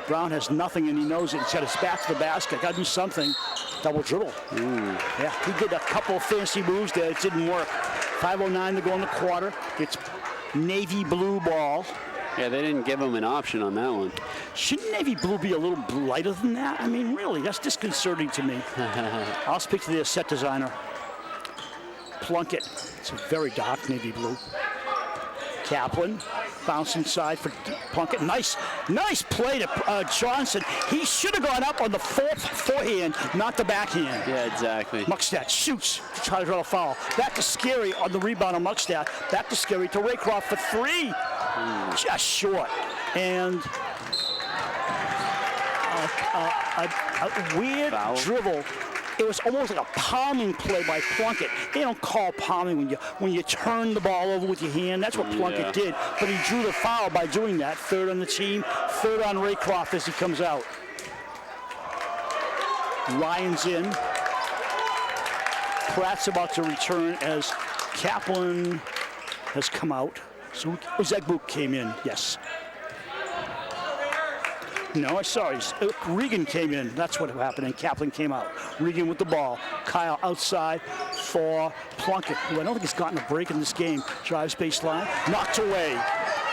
Brown has nothing and he knows it. He's got his back to the basket. Got to do something. Double dribble. Yeah, he did a couple of fancy moves there. It didn't work. 5:09 to go in the quarter. It's navy blue ball. Yeah, they didn't give him an option on that one. Shouldn't navy blue be a little lighter than that? I mean, really, that's disconcerting to me. I'll speak to the set designer. Plunkett. It's a very dark navy blue. Kaplan, bounce inside for Plunkett. Nice play to Johnson. He should have gone up on the forehand, not the backhand. Yeah, exactly. Muckstadt shoots to try to draw a foul. Back to Scary on the rebound on Muckstadt. Back to Scary to Raycroft for 3. Just short. And a weird foul. Dribble. It was almost like a palming play by Plunkett. They don't call palming when you turn the ball over with your hand. That's what Plunkett did. But he drew the foul by doing that. 3rd on the team, 3rd on Raycroft as he comes out. Ryan's in. Pratt's about to return as Kaplan has come out. So Zegbu came in, yes. No, sorry. Regan came in. That's what happened, and Kaplan came out. Regan with the ball. Kyle outside for Plunkett, who I don't think has gotten a break in this game. Drives baseline. Knocked away.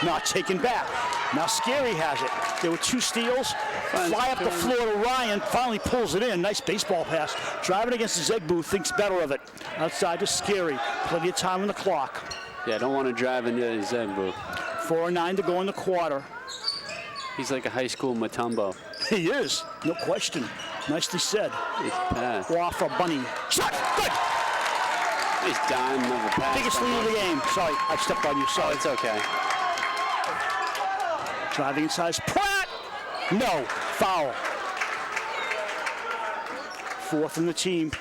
Not taken back. Now Scary has it. There were 2 steals. Fly up the floor to Ryan. Finally pulls it in. Nice baseball pass. Driving against Zegbu. Thinks better of it. Outside to Scary. Plenty of time on the clock. Yeah, don't want to drive into Zegbu. 4:09 to go in the quarter. He's like a high school Mutombo. He is, no question. Nicely said. Nice pass. Off for Bunny. Shot! Good! Nice dime of a pass. Biggest lead of the game. Sorry, I stepped on you. Sorry. It's okay. Driving inside is Pratt! No. Foul. 4th in the team.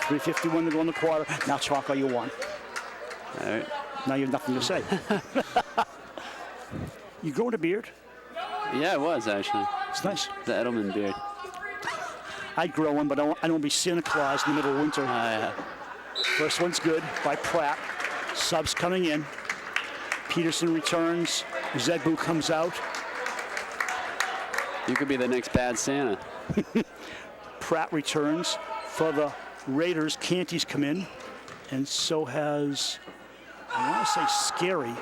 3:51 to go in the quarter. Now talk all you want. All right. Now you have nothing to say. You growing a beard? Yeah, it was actually. It's nice. The Edelman beard. I'd grow one, but I don't want to be Santa Claus in the middle of winter. Yeah. First one's good by Pratt. Subs coming in. Peterson returns. Zegbu comes out. You could be the next bad Santa. Pratt returns. For the Raiders, Canty's come in. And so has, I want to say, Scary.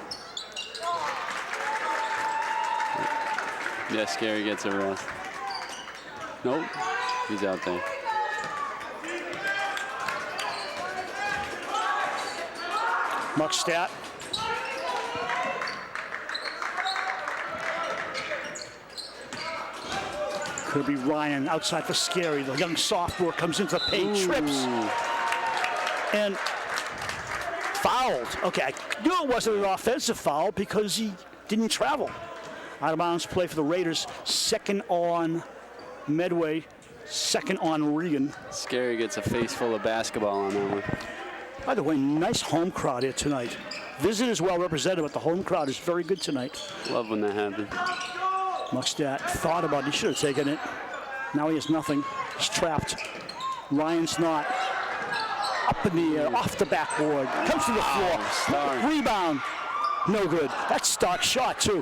Yeah, Scary gets a rest. Nope, he's out there. Muckstadt. Could be Ryan outside for Scary. The young sophomore comes into the paint, trips, and fouled. Okay, I knew it wasn't an offensive foul because he didn't travel. Out of bounds play for the Raiders. Second on Medway, second on Regan. Scary gets a face full of basketball on that one. By the way, nice home crowd here tonight. Visitors well represented, but the home crowd is very good tonight. Love when that happens. Muckstadt thought about it. He should have taken it. Now he has nothing. He's trapped. Ryan's not. Up in the air, off the backboard. Comes to the floor. Stark. Rebound. No good. That's Stark's shot, too.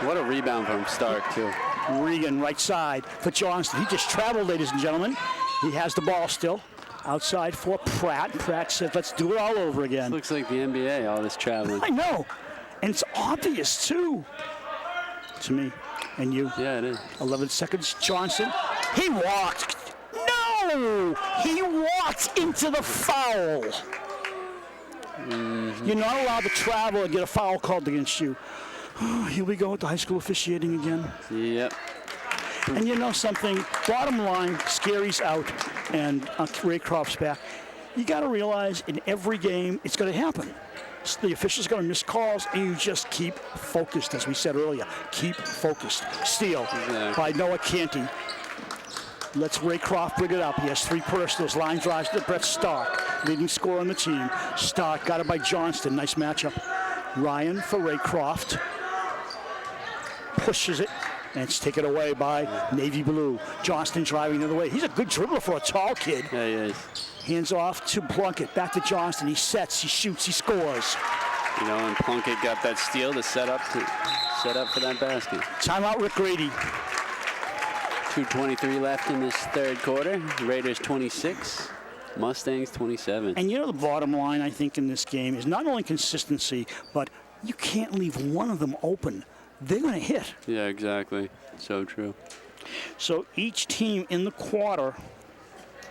What a rebound from Stark, too. Regan, right side for Johnston. He just traveled, ladies and gentlemen. He has the ball still. Outside for Pratt. Pratt said, let's do it all over again. Looks like the NBA, all this traveling. I know. And it's obvious, too. To me and you. Yeah, it is. 11 seconds. Johnson. He walked. No! He walked into the foul. You're not allowed to travel and get a foul called against you. Here we go with the high school officiating again. Yep. And you know something? Bottom line, Scary's out and Raycroft's back. You got to realize in every game it's going to happen. The officials are going to miss calls, and you just keep focused, as we said earlier. Keep focused. Steal by Noah Canty. Lets Raycroft bring it up. He has three personals. Line drives to Brett Stark, leading scorer on the team. Stark got it by Johnston. Nice matchup. Ryan for Raycroft. Pushes it, and it's taken away by Navy Blue. Johnston driving the other way. He's a good dribbler for a tall kid. Yeah, he is. Hands off to Plunkett. Back to Johnston. He sets, he shoots, he scores. You know, and Plunkett got that steal to set up for that basket. Timeout, Rick Grady. 2:23 left in this third quarter. Raiders 26, Mustangs 27. And you know the bottom line, I think, in this game is not only consistency, but you can't leave one of them open. They're going to hit. Yeah, exactly. So true. So each team in the quarter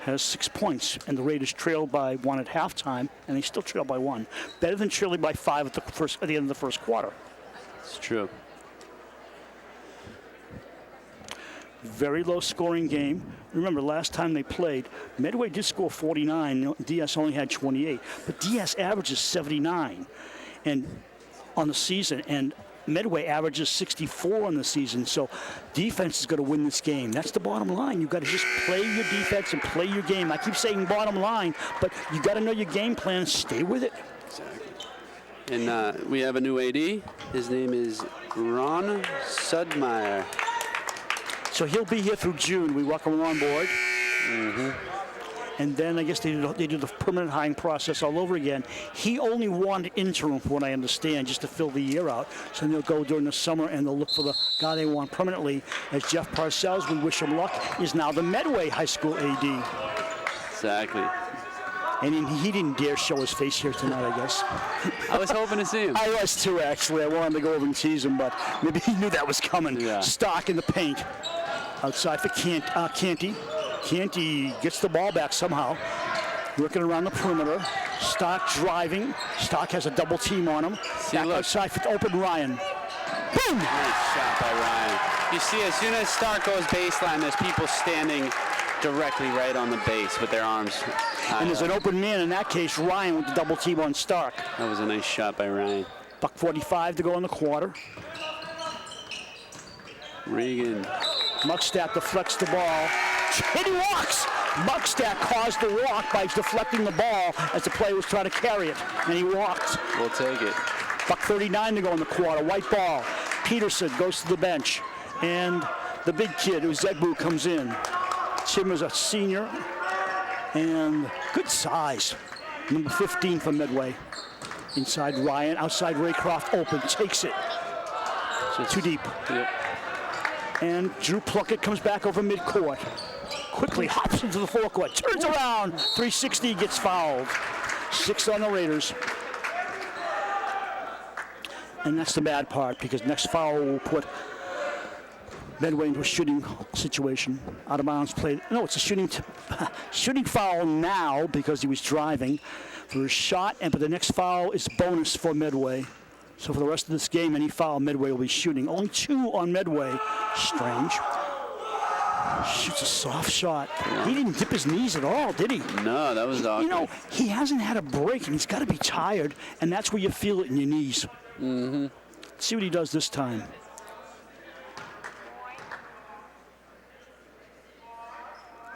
has 6 points, and the Raiders trailed by 1 at halftime, and they still trail by 1. Better than trailing by 5 at the end of the first quarter. It's true. Very low scoring game. Remember, last time they played, Medway did score 49. DS only had 28, but DS averages 79 and on the season, and Medway averages 64 on the season. So defense is going to win this game. That's the bottom line. You've got to just play your defense and play your game. I keep saying bottom line, but you got to know your game plan and stay with it. Exactly. And we have a new AD. His name is Ron Sudmeyer. So he'll be here through June. We welcome him on board. And then I guess they do the permanent hiring process all over again. He only wanted interim, from what I understand, just to fill the year out. So they'll go during the summer and they'll look for the guy they want permanently. As Jeff Parcells, we wish him luck, is now the Medway High School AD. Exactly. And he didn't dare show his face here tonight, I guess. I was hoping to see him. I was too, actually. I wanted to go over and tease him, but maybe he knew that was coming. Yeah. Stock in the paint. Outside for Canty. Canty gets the ball back somehow. Working around the perimeter. Stock driving. Stock has a double team on him. Back outside for open Ryan. Boom! Nice shot by Ryan. You see, as soon as Stark goes baseline, there's people standing directly right on the base with their arms high And there's up. an open man, in that case, Ryan with the double team on Stark. That was a nice shot by Ryan. $1:45 to go in the quarter. Regan. Muckstadt deflects the ball. And he walks! Muckstadt caused the walk by deflecting the ball as the player was trying to carry it. And he walked. We'll take it. $1:39 to go in the quarter. White ball. Peterson goes to the bench. And the big kid, Uzegbu, comes in. Tim is a senior. And good size. Number 15 for Medway. Inside Ryan. Outside Raycroft. Open. Takes it. Too deep. Yep. And Drew Plunkett comes back over midcourt. Quickly hops into the forecourt, turns around, 360, gets fouled. 6 on the Raiders. And that's the bad part, because next foul will put Medway into a shooting situation. Out of bounds play. No, it's a shooting foul now because he was driving for his shot, but the next foul is bonus for Medway. So for the rest of this game, any foul Medway will be shooting. Only 2 on Medway. Strange. Shoots a soft shot. He didn't dip his knees at all, did he? No, that was awkward. You know, he hasn't had a break, and he's got to be tired, and that's where you feel it in your knees. Mm-hmm. Let's see what he does this time.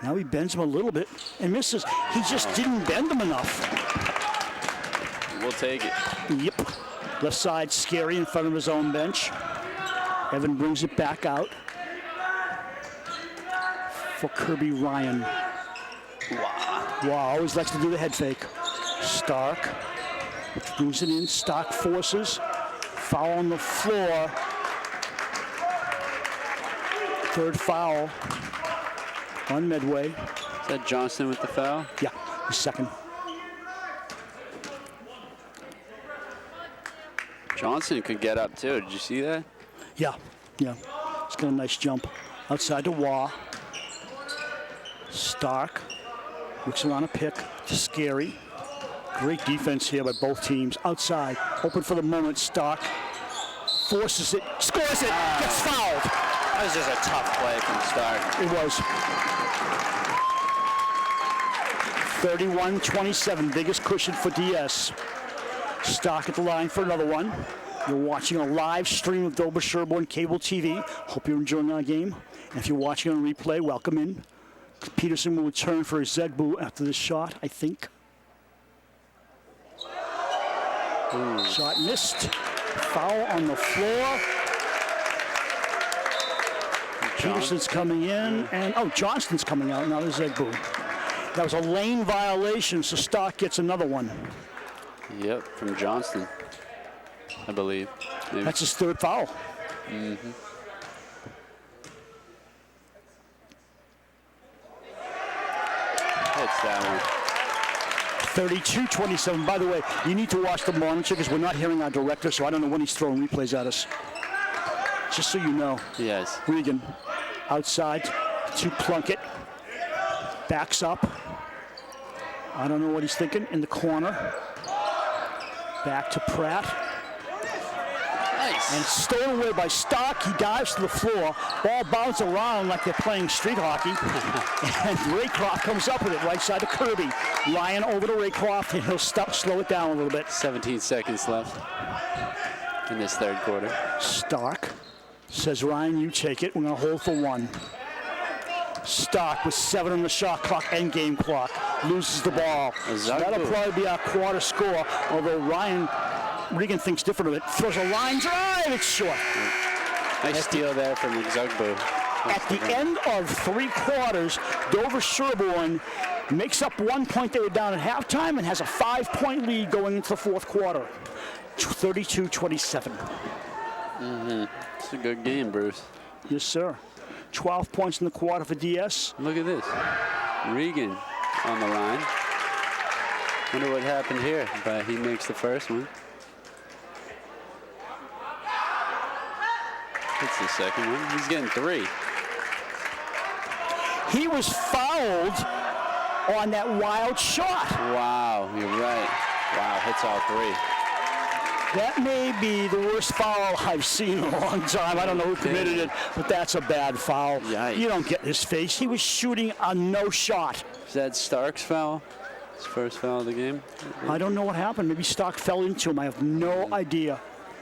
Now he bends him a little bit and misses. He just didn't bend him enough. We'll take it. Yep. Left side, Scary in front of his own bench. Evan brings it back out for Kirby Ryan. Wow, always likes to do the head fake. Stark brings it in. Stark forces. Foul on the floor. Third foul on Medway. Is that Johnson with the foul? Yeah, the second. Johnson could get up too. Did you see that? Yeah. He's got a nice jump. Outside to Waugh. Stark looks around a pick to Scary. Great defense here by both teams. Outside, open for the moment. Stark forces it, scores it, gets fouled. That was just a tough play from Stark. It was. 31-27, biggest cushion for DS. Stark at the line for another one. You're watching a live stream of Dover Sherborne Cable TV. Hope you're enjoying our game. And if you're watching on replay, welcome in. Peterson will return for his Zedbu after this shot, I think. Shot missed. Foul on the floor. Peterson's coming in, and Johnston's coming out. Now there's Zedbu. That was a lane violation, so Stark gets another one. Yep, from Johnston, I believe. Maybe. That's his third foul. Mm-hmm. Hits that one. 32-27. By the way, you need to watch the monitor because we're not hearing our director, so I don't know when he's throwing replays at us. Just so you know. Yes. Regan outside to Plunkett. Backs up. I don't know what he's thinking. In the corner. Back to Pratt. Nice. And stolen away by Stark. He dives to the floor. Ball bounces around like they're playing street hockey. And Raycroft comes up with it right side to Kirby. Ryan over to Raycroft, and he'll slow it down a little bit. 17 seconds left in this third quarter. Stark says, Ryan, you take it. We're going to hold for one. Stark with 7 on the shot clock and game clock. Loses the ball. So that'll probably be our quarter score, although Regan thinks different of it. Throws a line drive. It's short. Nice steal there from Zugbu. At the end of 3 quarters, Dover Sherborne makes up 1 point. They were down at halftime and has a 5-point lead going into the fourth quarter. 32-27. Mm-hmm. It's a good game, Bruce. Yes, sir. 12 points in the quarter for DS. Look at this. Regan on the line. Wonder what happened here, but he makes the first one. Hits the second one. He's getting 3. He was fouled on that wild shot. Wow, you're right. Wow, hits all 3. That may be the worst foul I've seen in a long time. I don't know who committed it, but that's a bad foul. Yikes. You don't get his face. He was shooting a no shot. Is that Stark's foul? His first foul of the game? I don't know what happened. Maybe Stark fell into him. I have no idea.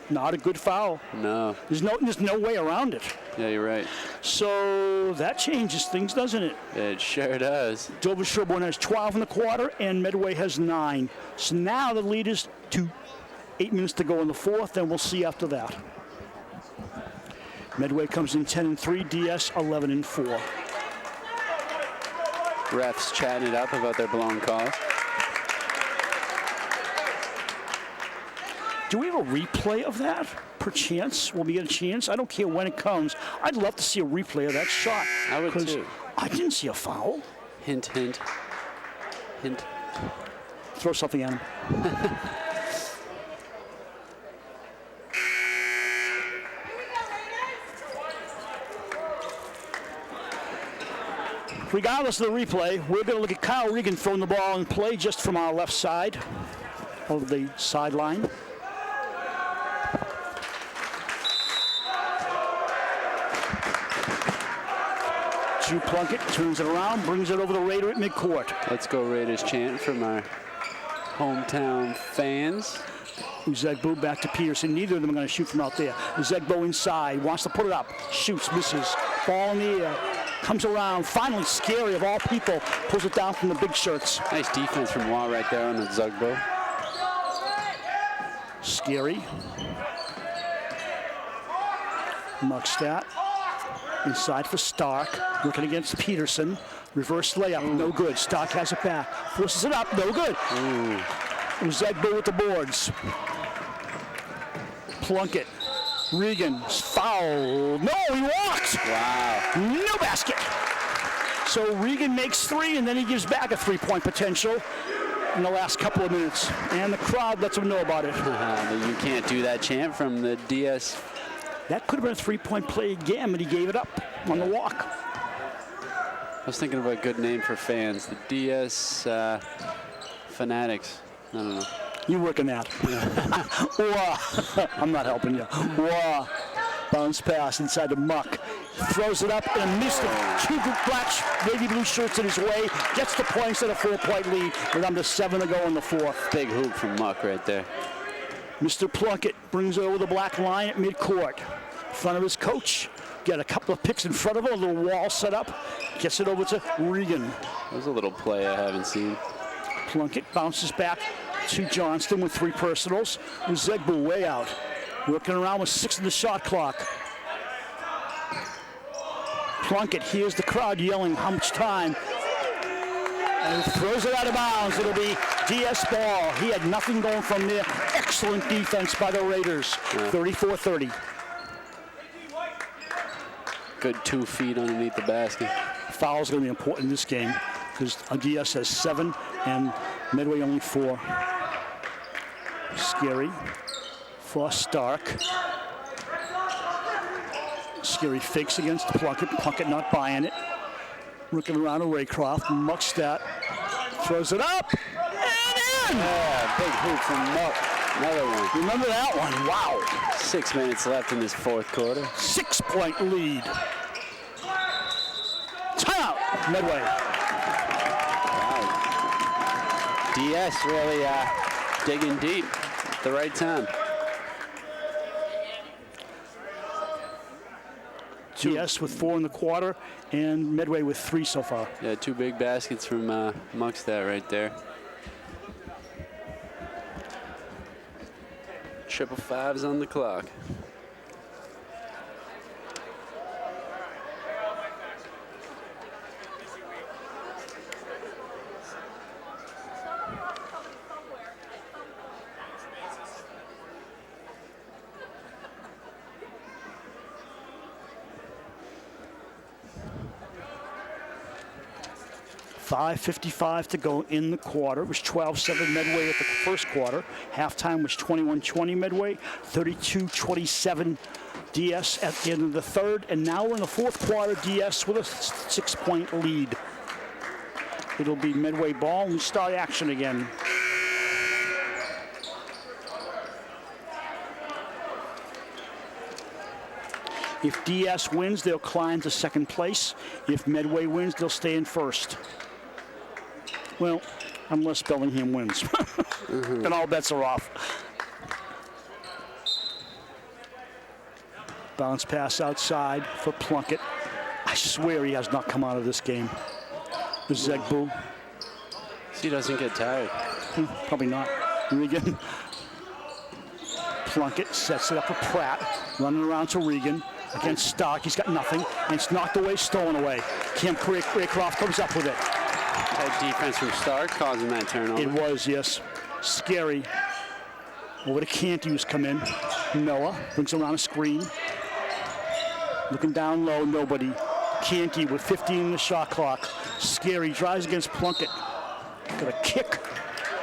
Not a good foul. No. There's no way around it. Yeah, you're right. So that changes things, doesn't it? It sure does. Dover Sherborne has 12 in the quarter, and Medway has 9. So now the lead is 2. 8 minutes to go in the fourth, and we'll see after that. Medway comes in 10-3, DS 11-4. Refs chatting it up about their blown calls. Do we have a replay of that? perchance will we get a chance? I don't care when it comes. I'd love to see a replay of that shot. I would 'cause too. I didn't see a foul. Hint, hint, hint. Throw something at him. Regardless of the replay, we're going to look at Kyle Regan throwing the ball in play just from our left side of the sideline. Drew Plunkett turns it around, brings it over the Raider at midcourt. Let's go Raiders chant from our hometown fans. Uzegbo back to Peterson. Neither of them are going to shoot from out there. Uzegbo inside, wants to put it up, shoots, misses. Ball in the air, comes around. Finally, Scary of all people pulls it down from the big shirts. Nice defense from Watt right there on the Zugbo. Scary. Muckstadt. Inside for Stark. Looking against Peterson. Reverse layup, no good. Stark has it back. Forces it up, no good. Uzegbo with the boards. Plunkett. Regan. Foul. No, he walks. Wow. No basket. So Regan makes three, and then he gives back a three-point potential in the last couple of minutes. And the crowd lets him know about it. You can't do that chant from the DS. That could have been a three-point play again, but he gave it up on the walk. I was thinking of a good name for fans. The DS Fanatics. I don't know. You working that. I'm not helping you. Bounce pass inside the muck. Throws it up and missed it. Two black, navy blue shirts in his way. Gets the points at a 4-point lead with under 7 to go in the fourth. Big hoop from Muck right there. Mr. Plunkett brings it over the black line at midcourt. In front of his coach. Got a couple of picks in front of him. A little wall set up. Gets it over to Regan. There's a little play I haven't seen. Plunkett bounces back to Johnston with 3 personals. Uzegbu way out. Working around with 6 in the shot clock. Plunkett hears the crowd yelling how much time. And throws it out of bounds. It'll be DS ball. He had nothing going from there. Excellent defense by the Raiders. 34-30. Good 2 feet underneath the basket. Foul's going to be important in this game because DS has 7 and Medway only 4. Scary for Stark. Scary fakes against Plunkett. Plunkett not buying it. Looking around to Raycroft. Muckstadt throws it up and in! Yeah, big hoop from Muck. Another one. Remember that one? Wow. 6 minutes left in this fourth quarter. 6-point lead. Timeout, Medway. Wow. DS really digging deep at the right time. DS with 4 in the quarter and Medway with 3 so far. Yeah, 2 big baskets from Muckstadt right there. 555's on the clock. .5:55 to go in the quarter. It was 12-7 Medway at the first quarter. Halftime was 21-20 Medway, 32-27 DS at the end of the third. And now we're in the fourth quarter, DS with a 6-point lead. It'll be Medway ball and we start action again. If DS wins, they'll climb to second place. If Medway wins, they'll stay in first. Well, unless Bellingham wins. Then all bets are off. Bounce pass outside for Plunkett. I swear he has not come out of this game. Zegbu. He doesn't get tired. Probably not. Regan. Plunkett sets it up for Pratt. Running around to Regan. Against Stark. He's got nothing. And it's knocked away, stolen away. Kemp Raycroft comes up with it. That defense from Stark causing that turnover. It was, yes. Scary. Over to Canty, who's come in. Noah brings around a screen. Looking down low, nobody. Canty with 15 in the shot clock. Scary drives against Plunkett. Got a kick,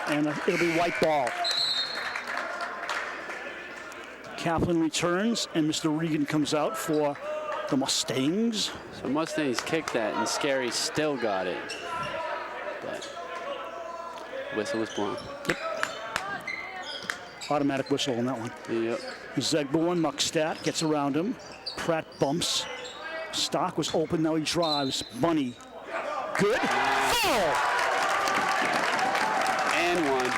and it'll be white ball. Kaplan returns, and Mr. Regan comes out for the Mustangs. So Mustangs kicked that, and Scary still got it. But whistle was blown. Yep. Automatic whistle on that one. Yep. Zegbo on Muckstadt gets around him. Pratt bumps. Stock was open, now he drives. Bunny. Good. Foul! And one.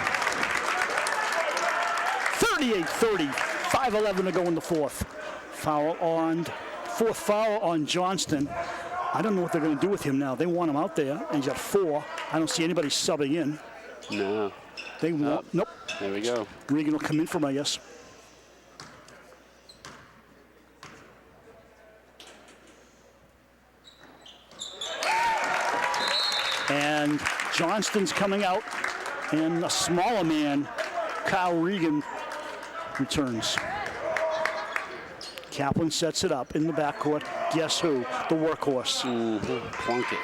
38-30. 5:11 to go in the fourth. Fourth foul on Johnston. I don't know what they're going to do with him now. They want him out there, and he's got 4. I don't see anybody subbing in. No. They want. Nope. There we go. Regan will come in for him, I guess. And Johnston's coming out, and a smaller man, Kyle Regan, returns. Kaplan sets it up in the backcourt. Guess who? The workhorse. Plunkett.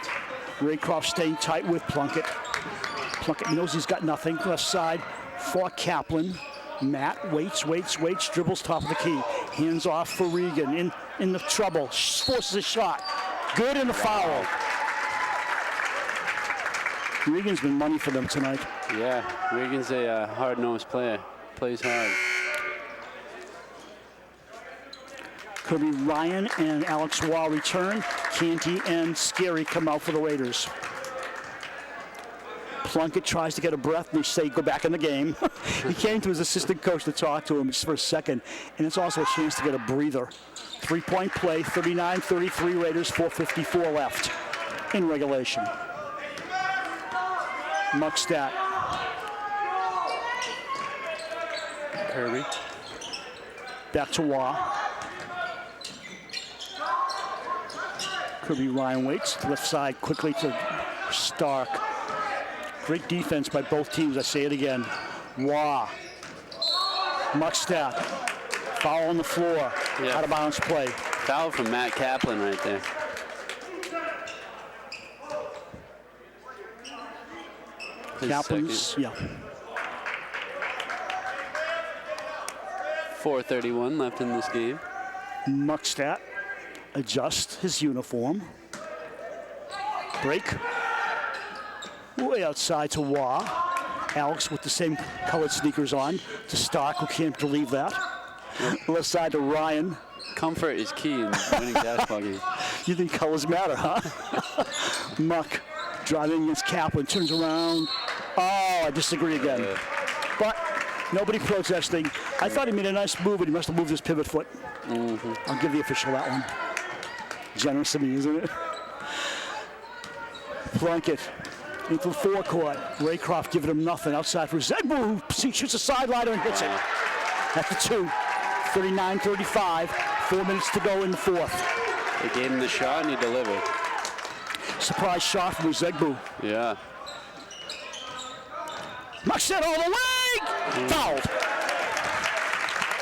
Raycroft staying tight with Plunkett. Plunkett knows he's got nothing. Left side for Kaplan. Matt waits, dribbles top of the key. Hands off for Regan. In the trouble. Forces a shot. Good in the foul. Regan's been money for them tonight. Yeah, Regan's a hard-nosed player. Plays hard. Could be Ryan and Alex Waugh return. Canty and Scary come out for the Raiders. Plunkett tries to get a breath, and they say go back in the game. He came to his assistant coach to talk to him just for a second, and it's also a chance to get a breather. 3-point play, 39-33 Raiders, 4:54 left in regulation. Muckstadt. Kirby. Back to Waugh. Kirby Ryan waits. Left side quickly to Stark. Great defense by both teams. I say it again. Waugh. Muckstadt. Foul on the floor. Yeah. Out of bounds play. Foul from Matt Kaplan right there. Kaplan's, yeah. 4:31 left in this game. Muckstadt adjusts his uniform. Break. Way outside to Waugh. Alex with the same colored sneakers on to Stark, who can't believe that. Left side to Ryan. Comfort is key in winning basketball games. You think colors matter, huh? Muck driving against Kaplan, turns around. Oh, I disagree again. But nobody protesting. I thought he made a nice move, but he must have moved his pivot foot. I'll give the official that one. Generous of me, isn't it? Plunkett into the forecourt. Raycroft giving him nothing. Outside for Zegbo, who shoots a sideliner and hits it. At the 2. 39-35. 4 minutes to go in the fourth. They gave him the shot and he delivered. Surprise shot from Zegbo. Yeah. Muckstadt all the way! Fouled.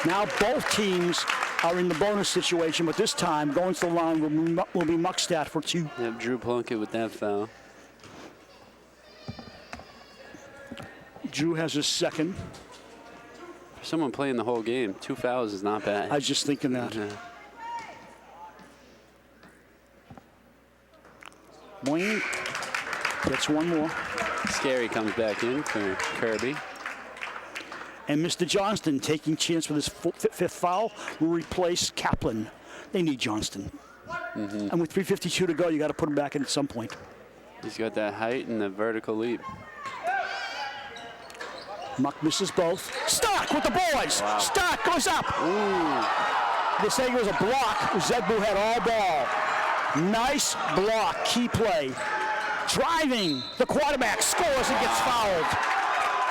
Now both teams are in the bonus situation, but this time going to the line will be Muckstadt for 2. Yep, Drew Plunkett with that foul. Drew has his second. For someone playing the whole game, 2 fouls is not bad. I was just thinking that. Yeah. Boing. Gets one more. Scary comes back in for Kirby. And Mr. Johnston, taking chance with his fifth foul, will replace Kaplan. They need Johnston. And with 3:52 to go, you got to put him back in at some point. He's got that height and the vertical leap. Muck misses both. Stark with the boys. Wow. Stark goes up. Ooh. They say it was a block. Zegbo had all ball. Nice block. Key play. Driving. The quarterback scores and gets fouled.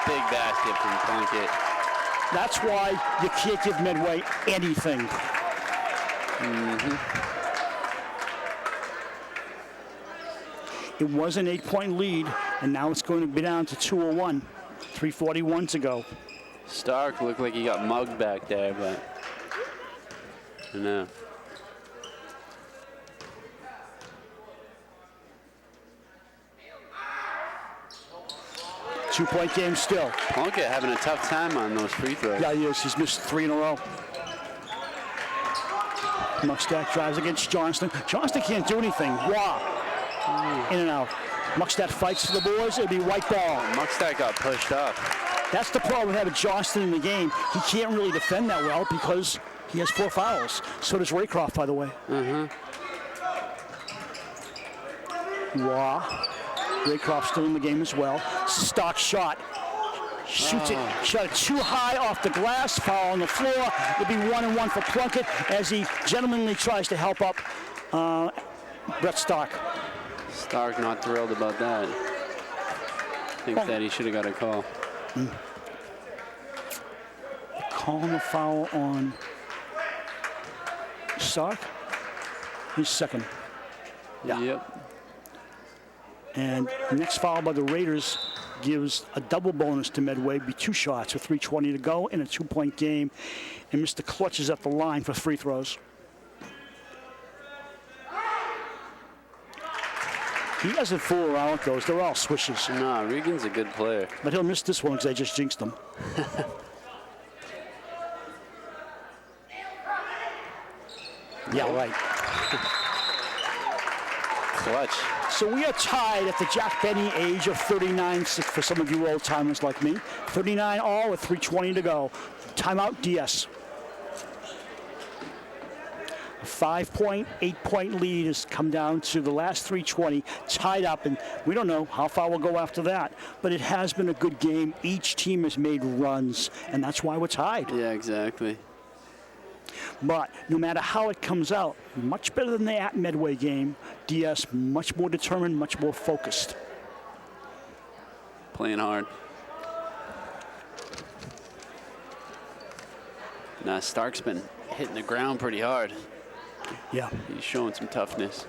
Big basket from Plunkett. That's why you can't give Medway anything. It was an 8-point lead, and now it's going to be down to 2:01. 3:41 to go. Stark looked like he got mugged back there, but I don't know. Two-point game still. Plunkett having a tough time on those free throws. Yeah, he is. He's missed 3 in a row. Muckstadt drives against Johnston. Johnston can't do anything. Wow. In and out. Muckstadt fights for the boys. It'll be white ball. Muckstadt got pushed up. That's the problem with having Johnston in the game. He can't really defend that well because he has 4 fouls. So does Raycroft, by the way. Wow. Raycroft still in the game as well. Stock shot. Shoots it. Shot it too high off the glass. Foul on the floor. It'll be 1-1 for Plunkett as he gentlemanly tries to help up Brett Stark. Stark not thrilled about that. Thinks that he should have got a call. Calling the foul on Stark. He's second. Yeah. Yep. And the next foul by the Raiders gives a double bonus to Medway. Be 2 shots with 3:20 to go in a 2-point game. And Mr. Clutch is at the line for free throws. He doesn't fool around with those. They're all swishes. No, Regan's a good player. But he'll miss this one because I just jinxed him. Yeah, right. Clutch. So we are tied at the Jack Benny age of 39 for some of you old timers like me. 39 all with 3:20 to go. Timeout DS. A 5-point, 8-point lead has come down to the last 3:20, tied up, and we don't know how far we'll go after that. But it has been a good game. Each team has made runs, and that's why we're tied. Yeah, exactly. But no matter how it comes out, much better than the at Medway game. DS much more determined, much more focused. Playing hard. Nah, Stark's been hitting the ground pretty hard. Yeah. He's showing some toughness.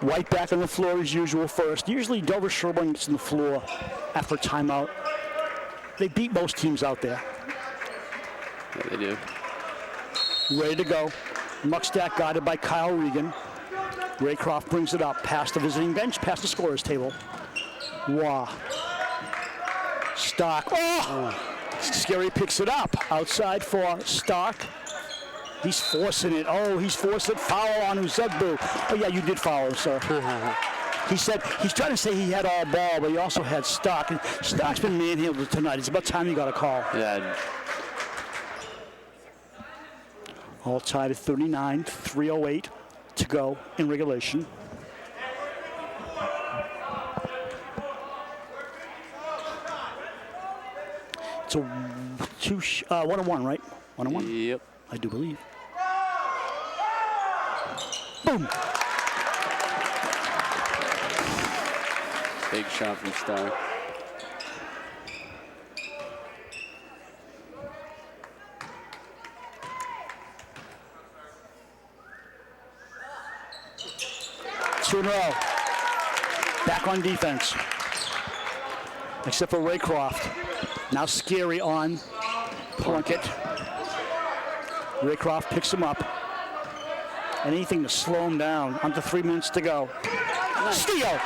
White back on the floor as usual first. Usually Dover Sherburne gets on the floor after a timeout. They beat most teams out there. Yeah, they do. Ready to go. Muckstack guarded by Kyle Regan. Raycroft brings it up past the visiting bench, past the scorer's table. Wow. Stark. Oh! Scary picks it up. Outside for Stark. He's forcing it. Oh, he's forcing it. Foul on Uzegbu. Oh, yeah, you did foul him, sir. He said, he's trying to say he had all ball, but he also had Stark. And Stark's been manhandled tonight. It's about time he got a call. Yeah. All tied at 39, 3:08 to go in regulation. It's a 1-1, right? 1-1? Yep. I do believe. Boom! Big shot from Stark. Two in a row. Back on defense. Except for Raycroft. Now Scary on Plunkett. Raycroft picks him up. Anything to slow him down. Under 3 minutes to go. Nice. Steal!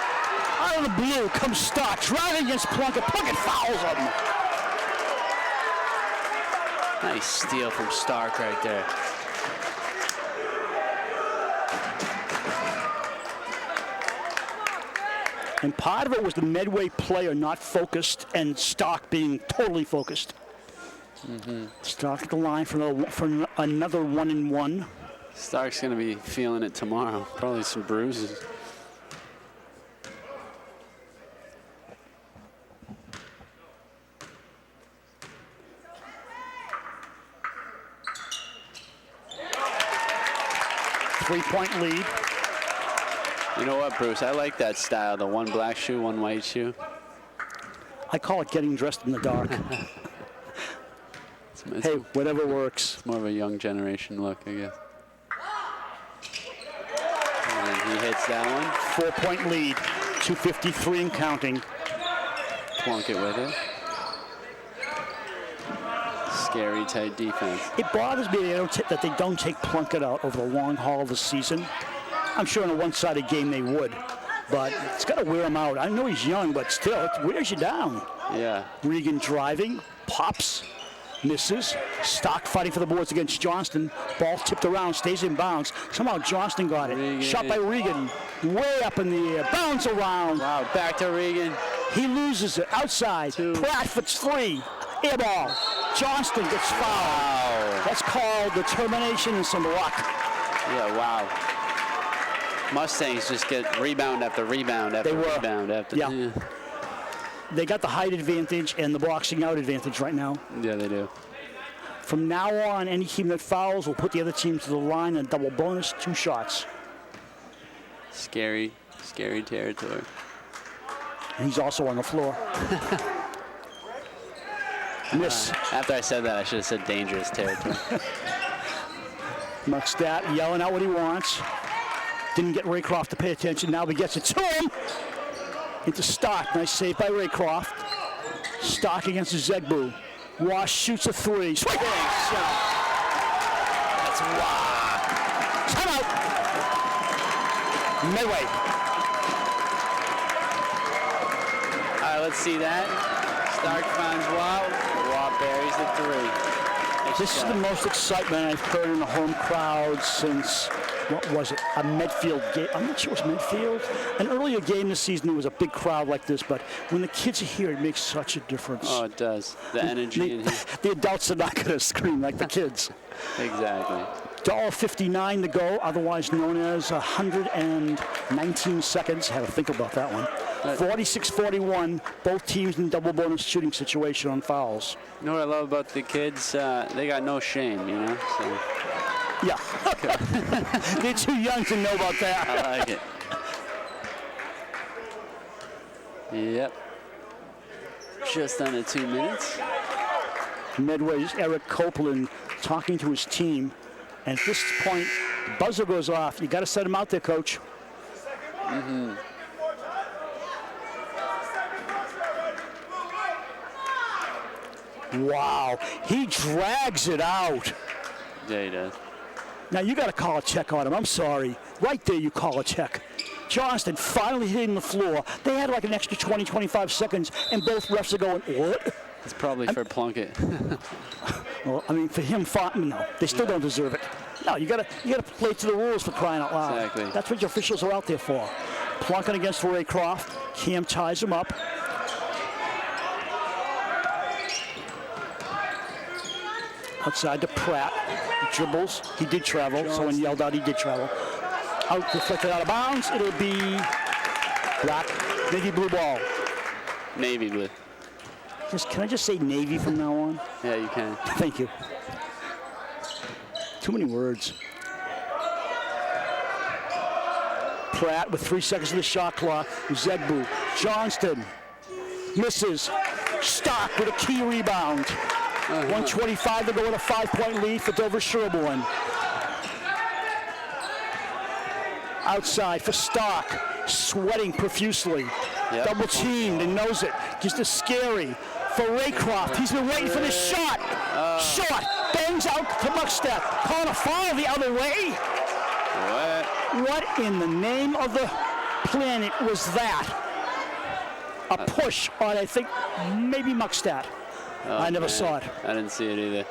Out of the blue comes Stark. Driving against Plunkett. Plunkett fouls him. Nice steal from Stark right there. And part of it was the Medway player not focused and Stark being totally focused. Stark at the line for another 1-and-1. Stark's going to be feeling it tomorrow. Probably some bruises. Three-point lead. You know what, Bruce? I like that style. The one black shoe, one white shoe. I call it getting dressed in the dark. It's Hey, whatever works. more of a young generation look, I guess. And he hits that one. 4-point lead, 2:53 and counting. Plunkett with it. Scary tight defense. It bothers me that they don't take Plunkett out over the long haul of the season. I'm sure in a one-sided game they would, but it's got to wear him out. I know he's young, but still, it wears you down. Yeah. Regan driving, pops, misses. Stock fighting for the boards against Johnston. Ball tipped around, stays in bounds. Somehow Johnston got it. Regan. Shot by Regan, way up in the air, bounds around. Wow, back to Regan. He loses it outside. Pratt for 3. Air ball. Johnston gets fouled. Wow. That's called determination and some luck. Yeah, wow. Mustangs just get rebound after rebound after rebound after. Yeah. They got the height advantage and the boxing out advantage right now. Yeah, they do. From now on, any team that fouls will put the other team to the line and double bonus 2 shots. Scary, scary territory. And he's also on the floor. Miss. After I said that, I should have said dangerous territory. Muckstadt yelling out what he wants. Didn't get Raycroft to pay attention. Now he gets it to him. Into Stock. Nice save by Raycroft. Stock against Zegbu. Wash shoots a 3. Swing! That's wow. Timeout. Medway. All right, let's see that. Stark finds Watt. Watt buries the 3. Nice This is shot. the most excitement I've heard in a home crowd since, what was it, a Medfield game? I'm not sure it was Medfield. An earlier game this season, there was a big crowd like this, but when the kids are here, it makes such a difference. Oh, it does. The energy in here. The adults are not going to scream like the kids. Exactly. $1.59 to go, otherwise known as 119 seconds. Had to think about that one. 46-41, both teams in double bonus shooting situation on fouls. You know what I love about the kids? They got no shame, you know? So Yeah. They're too young to know about that. I like it. Yep. Just under 2 minutes. Medway's Eric Copeland talking to his team. And at this point, buzzer goes off. You got to set him out there, coach. Mm-hmm. Wow. He drags it out. Yeah, he does. Now, you got to call a check on him. I'm sorry. Right there, you call a check. Johnston finally hitting the floor. They had like an extra 20, 25 seconds, and both refs are going, what? It's probably for Plunkett. Well, I mean, for him, no, they still don't deserve it. No, you gotta play to the rules for crying out loud. Exactly. That's what your officials are out there for. Plunkett against Raycroft. Cam ties him up. Outside to Pratt. Dribbles. He did travel. Someone yelled out he did travel. Out, deflected out of bounds. It'll be black, navy blue ball. Navy blue. Can I just say Navy from now on? Yeah, you can. Thank you. Too many words. Pratt with 3 seconds of the shot clock. Zegbu. Johnston misses. Stock with a key rebound. 1:25 to go with a 5-point lead for Dover Sherborne. Outside for Stock. Sweating profusely. Yep. Double teamed and knows it. Just as scary for Raycroft. He's been waiting for this shot. Short. Bangs out to Muckstadt. Calling a foul the other way. What in the name of the planet was that? A push on, I think, maybe Muckstadt. I never saw it. I didn't see it either.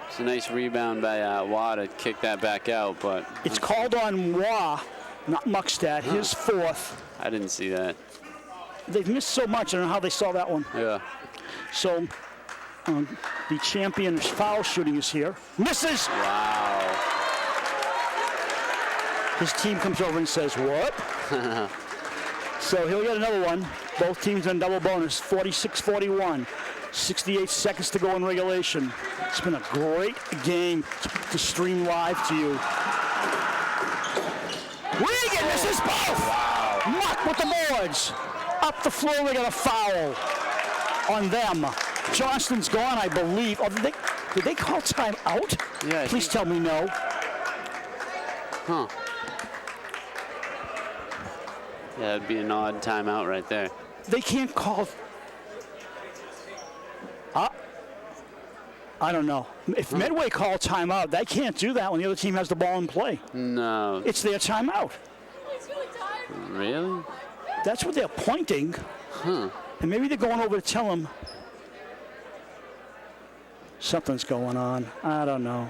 It's a nice rebound by Watt to kick that back out, but It's called on Wah, not Muckstadt. His 4th. I didn't see that. They've missed so much. I don't know how they saw that one. Yeah. So the champion foul shooting is here. Misses. Wow. His team comes over and says, what? So he'll get another one. Both teams on double bonus, 46-41. 68 seconds to go in regulation. It's been a great game to stream live to you. Regan misses both. Wow. Muck with the boards. Up the floor, they got a foul on them. Johnston's gone, I believe. Oh, did they call timeout? Yeah. Please tell me no. Huh. Yeah, that'd be an odd timeout right there. They can't call. I don't know. If Medway called timeout, they can't do that when the other team has the ball in play. No. It's their timeout. Really? That's what they're pointing. Huh. And maybe they're going over to tell him something's going on. I don't know.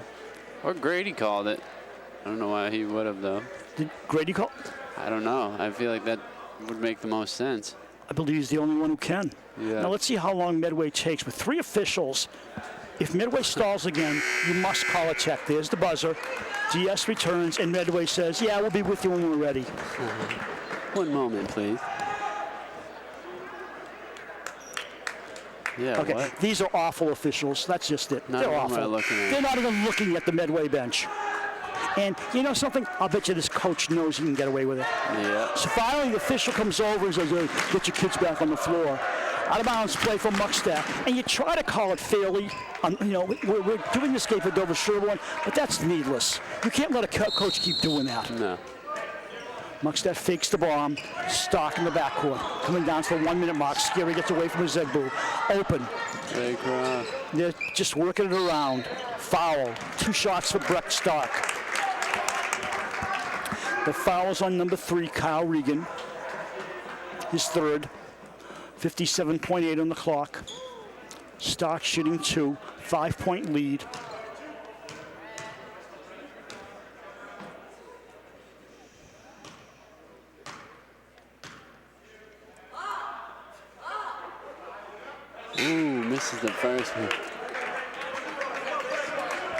Or Grady called it. I don't know why he would have, though. Did Grady call? I don't know. I feel like that would make the most sense. I believe he's the only one who can. Yeah. Now let's see how long Medway takes. With 3 officials, if Medway stalls again, you must call a check. There's the buzzer. DS returns, and Medway says, yeah, we'll be with you when we're ready. One moment, please. Yeah, Okay, what? these are awful officials. That's just it. None They're of them awful. are looking at it. They're not even looking at the Medway bench. And you know something? I'll bet you this coach knows he can get away with it. Yeah. So finally, the official comes over and says, hey, get your kids back on the floor. Out of bounds play for Muckstack. And you try to call it fairly. We're doing this game for Dover Sherborne, but that's needless. You can't let a coach keep doing that. No. Muckstack fakes the bomb. Stock in the backcourt. Coming down to the 1 minute mark. Scary gets away from his Zegbu. Open. Raycroft. They're just working it around. Foul. 2 shots for Brett Stark. The foul's on number 3, Kyle Regan. His third. 57.8 on the clock. Stark shooting 2. 5-point lead. Ooh, misses the first one.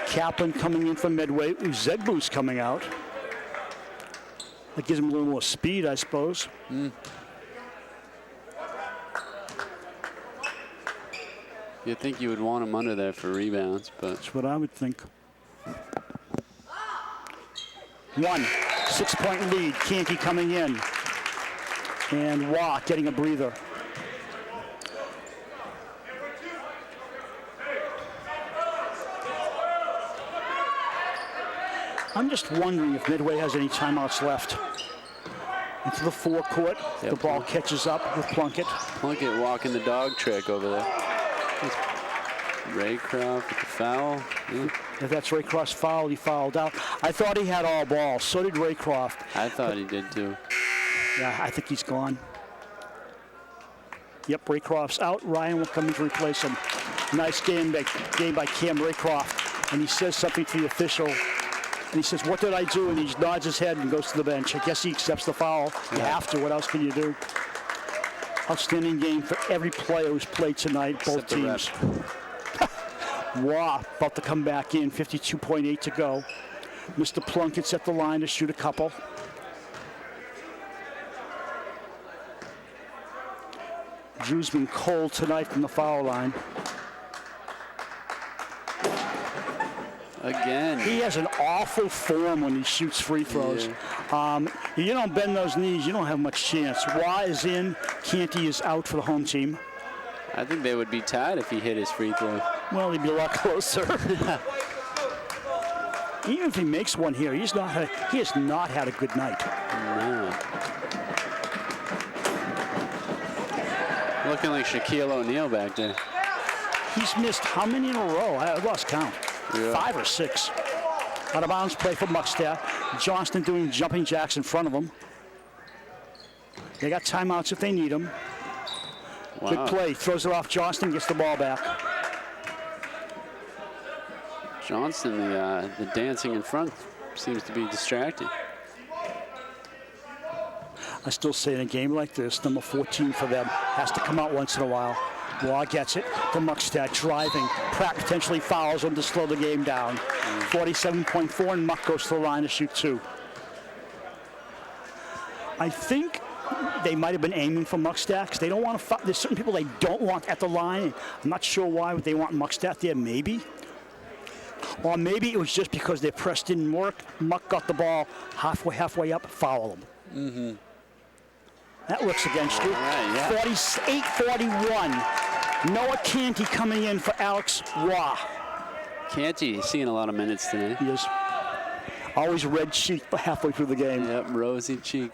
Kaplan coming in from Medway. Zegbu's coming out. That gives him a little more speed, I suppose. You'd think you would want him under there for rebounds, but That's what I would think. 1, 6-point lead. Canty coming in. And Watt getting a breather. I'm just wondering if Medway has any timeouts left. Into the forecourt. Yep. The ball catches up with Plunkett. Plunkett walking the dog trick over there. Raycroft with the foul. If that's Raycroft's foul, he fouled out. I thought he had all ball. So did Raycroft. I thought he did too. Yeah, I think he's gone. Yep, Raycroft's out. Ryan will come in to replace him. Nice game by Cam Raycroft. And he says something to the official. And he says, what did I do? And he nods his head and goes to the bench. I guess he accepts the foul. You have to. What else can you do? Outstanding game for every player who's played tonight, both teams. Wow, about to come back in. 52.8 to go. Mr. Plunkett's at the line to shoot a couple. Drew's been cold tonight from the foul line. Again. He has an awful form when he shoots free throws. Yeah. You don't bend those knees, you don't have much chance. Wah is in, Canty is out for the home team. I think they would be tied if he hit his free throw. Well, he'd be a lot closer. Even if he makes one here, he has not had a good night. No. Looking like Shaquille O'Neal back there. He's missed how many in a row? I lost count. Yeah. 5 or 6. Out of bounds play for Muckstack. Johnston doing jumping jacks in front of him. They got timeouts if they need them. Wow. Good play. Throws it off Johnston, gets the ball back. Johnston, the dancing in front seems to be distracting. I still say in a game like this, number 14 for them has to come out once in a while. Waugh gets it. The Muckstack driving. Pratt potentially fouls him to slow the game down. 47.4, and Muck goes to the line to shoot 2. I think they might have been aiming for Muckstack. They don't want to. There's certain people they don't want at the line. I'm not sure why, but they want Muckstack there. Maybe. Or maybe it was just because their press didn't work. Muck got the ball halfway up, foul them. Mm-hmm. That works against you. All right, yeah. 48-41. Noah Canty coming in for Alex Waugh. Canty seeing a lot of minutes today. He is. Always red cheek halfway through the game. Yep, rosy cheek.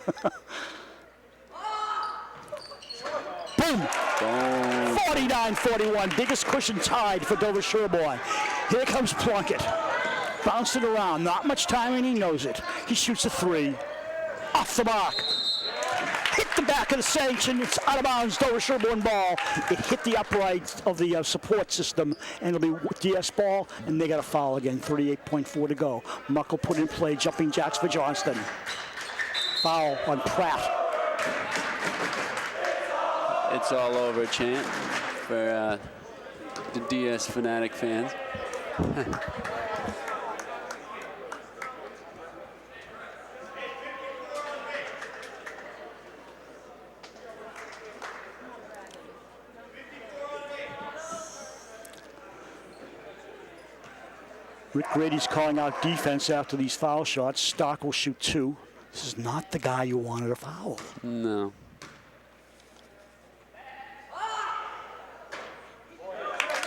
Boom! 49-41. Biggest cushion tied for Dover Sherbourne. Here comes Plunkett. Bouncing around. Not much time, and he knows it. He shoots a three. Off the mark. Hit the back of the sanction. It's out of bounds. Dover Sherbourne ball. It hit the upright of the support system, and it'll be DS ball, and they got a foul again. 38.4 to go. Muck will put in play. Jumping jacks for Johnston. Foul on Pratt. It's all over chant for the DS Fanatic fans. Rick Grady's calling out defense after these foul shots. Stark will shoot two. This is not the guy you wanted to foul. No.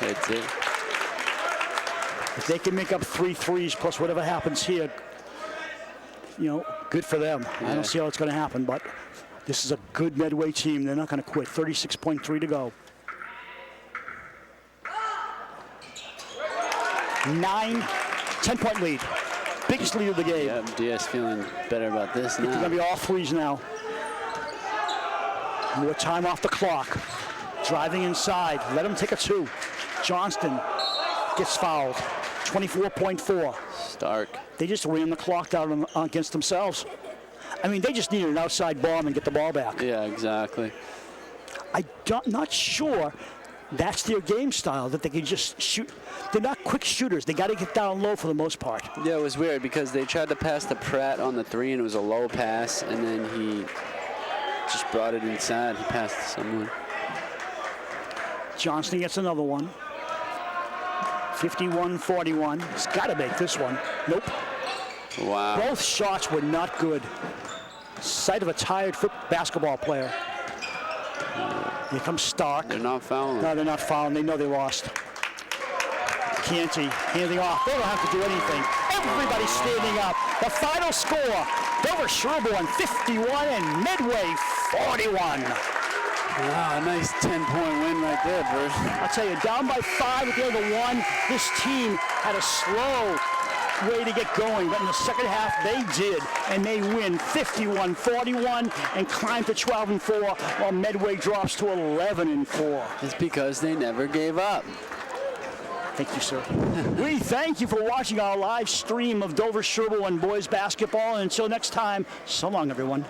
That's it. If they can make up 3 threes plus whatever happens here, you know, good for them. I don't see how it's going to happen, but this is a good Medway team. They're not going to quit. 36.3 to go. 10-point lead. Biggest lead of the game. Yep, DS feeling better about this It's going to now. be all threes now. More time off the clock. Driving inside. Let him take a two. Johnston gets fouled. 24.4. Stark. They just ran the clock down against themselves. I mean, they just needed an outside bomb and get the ball back. Yeah, exactly. Not sure that's their game style, that they can just shoot. They're not quick shooters. They got to get down low for the most part. Yeah, it was weird because they tried to pass to Pratt on the three, and it was a low pass, and then he just brought it inside. He passed to someone. Johnston gets another one. 51-41. He's got to make this one. Nope. Wow. Both shots were not good. Sight of a tired basketball player. Here comes Stark. They're not fouling. No, they're not fouling. They know they lost. Canty handing off. They don't have to do anything. Everybody's standing up. The final score, Dover Sherbourne 51 and Medway 41. Wow, a nice 10-point win right there, Bruce. I'll tell you, down by 5 at the end of 1, this team had a slow way to get going, but in the second half they did, and they win 51-41 and climb to 12-4, while Medway drops to 11-4. It's because they never gave up. Thank you, sir. We thank you for watching our live stream of Dover Sherbourne boys basketball, and until next time, so long, everyone.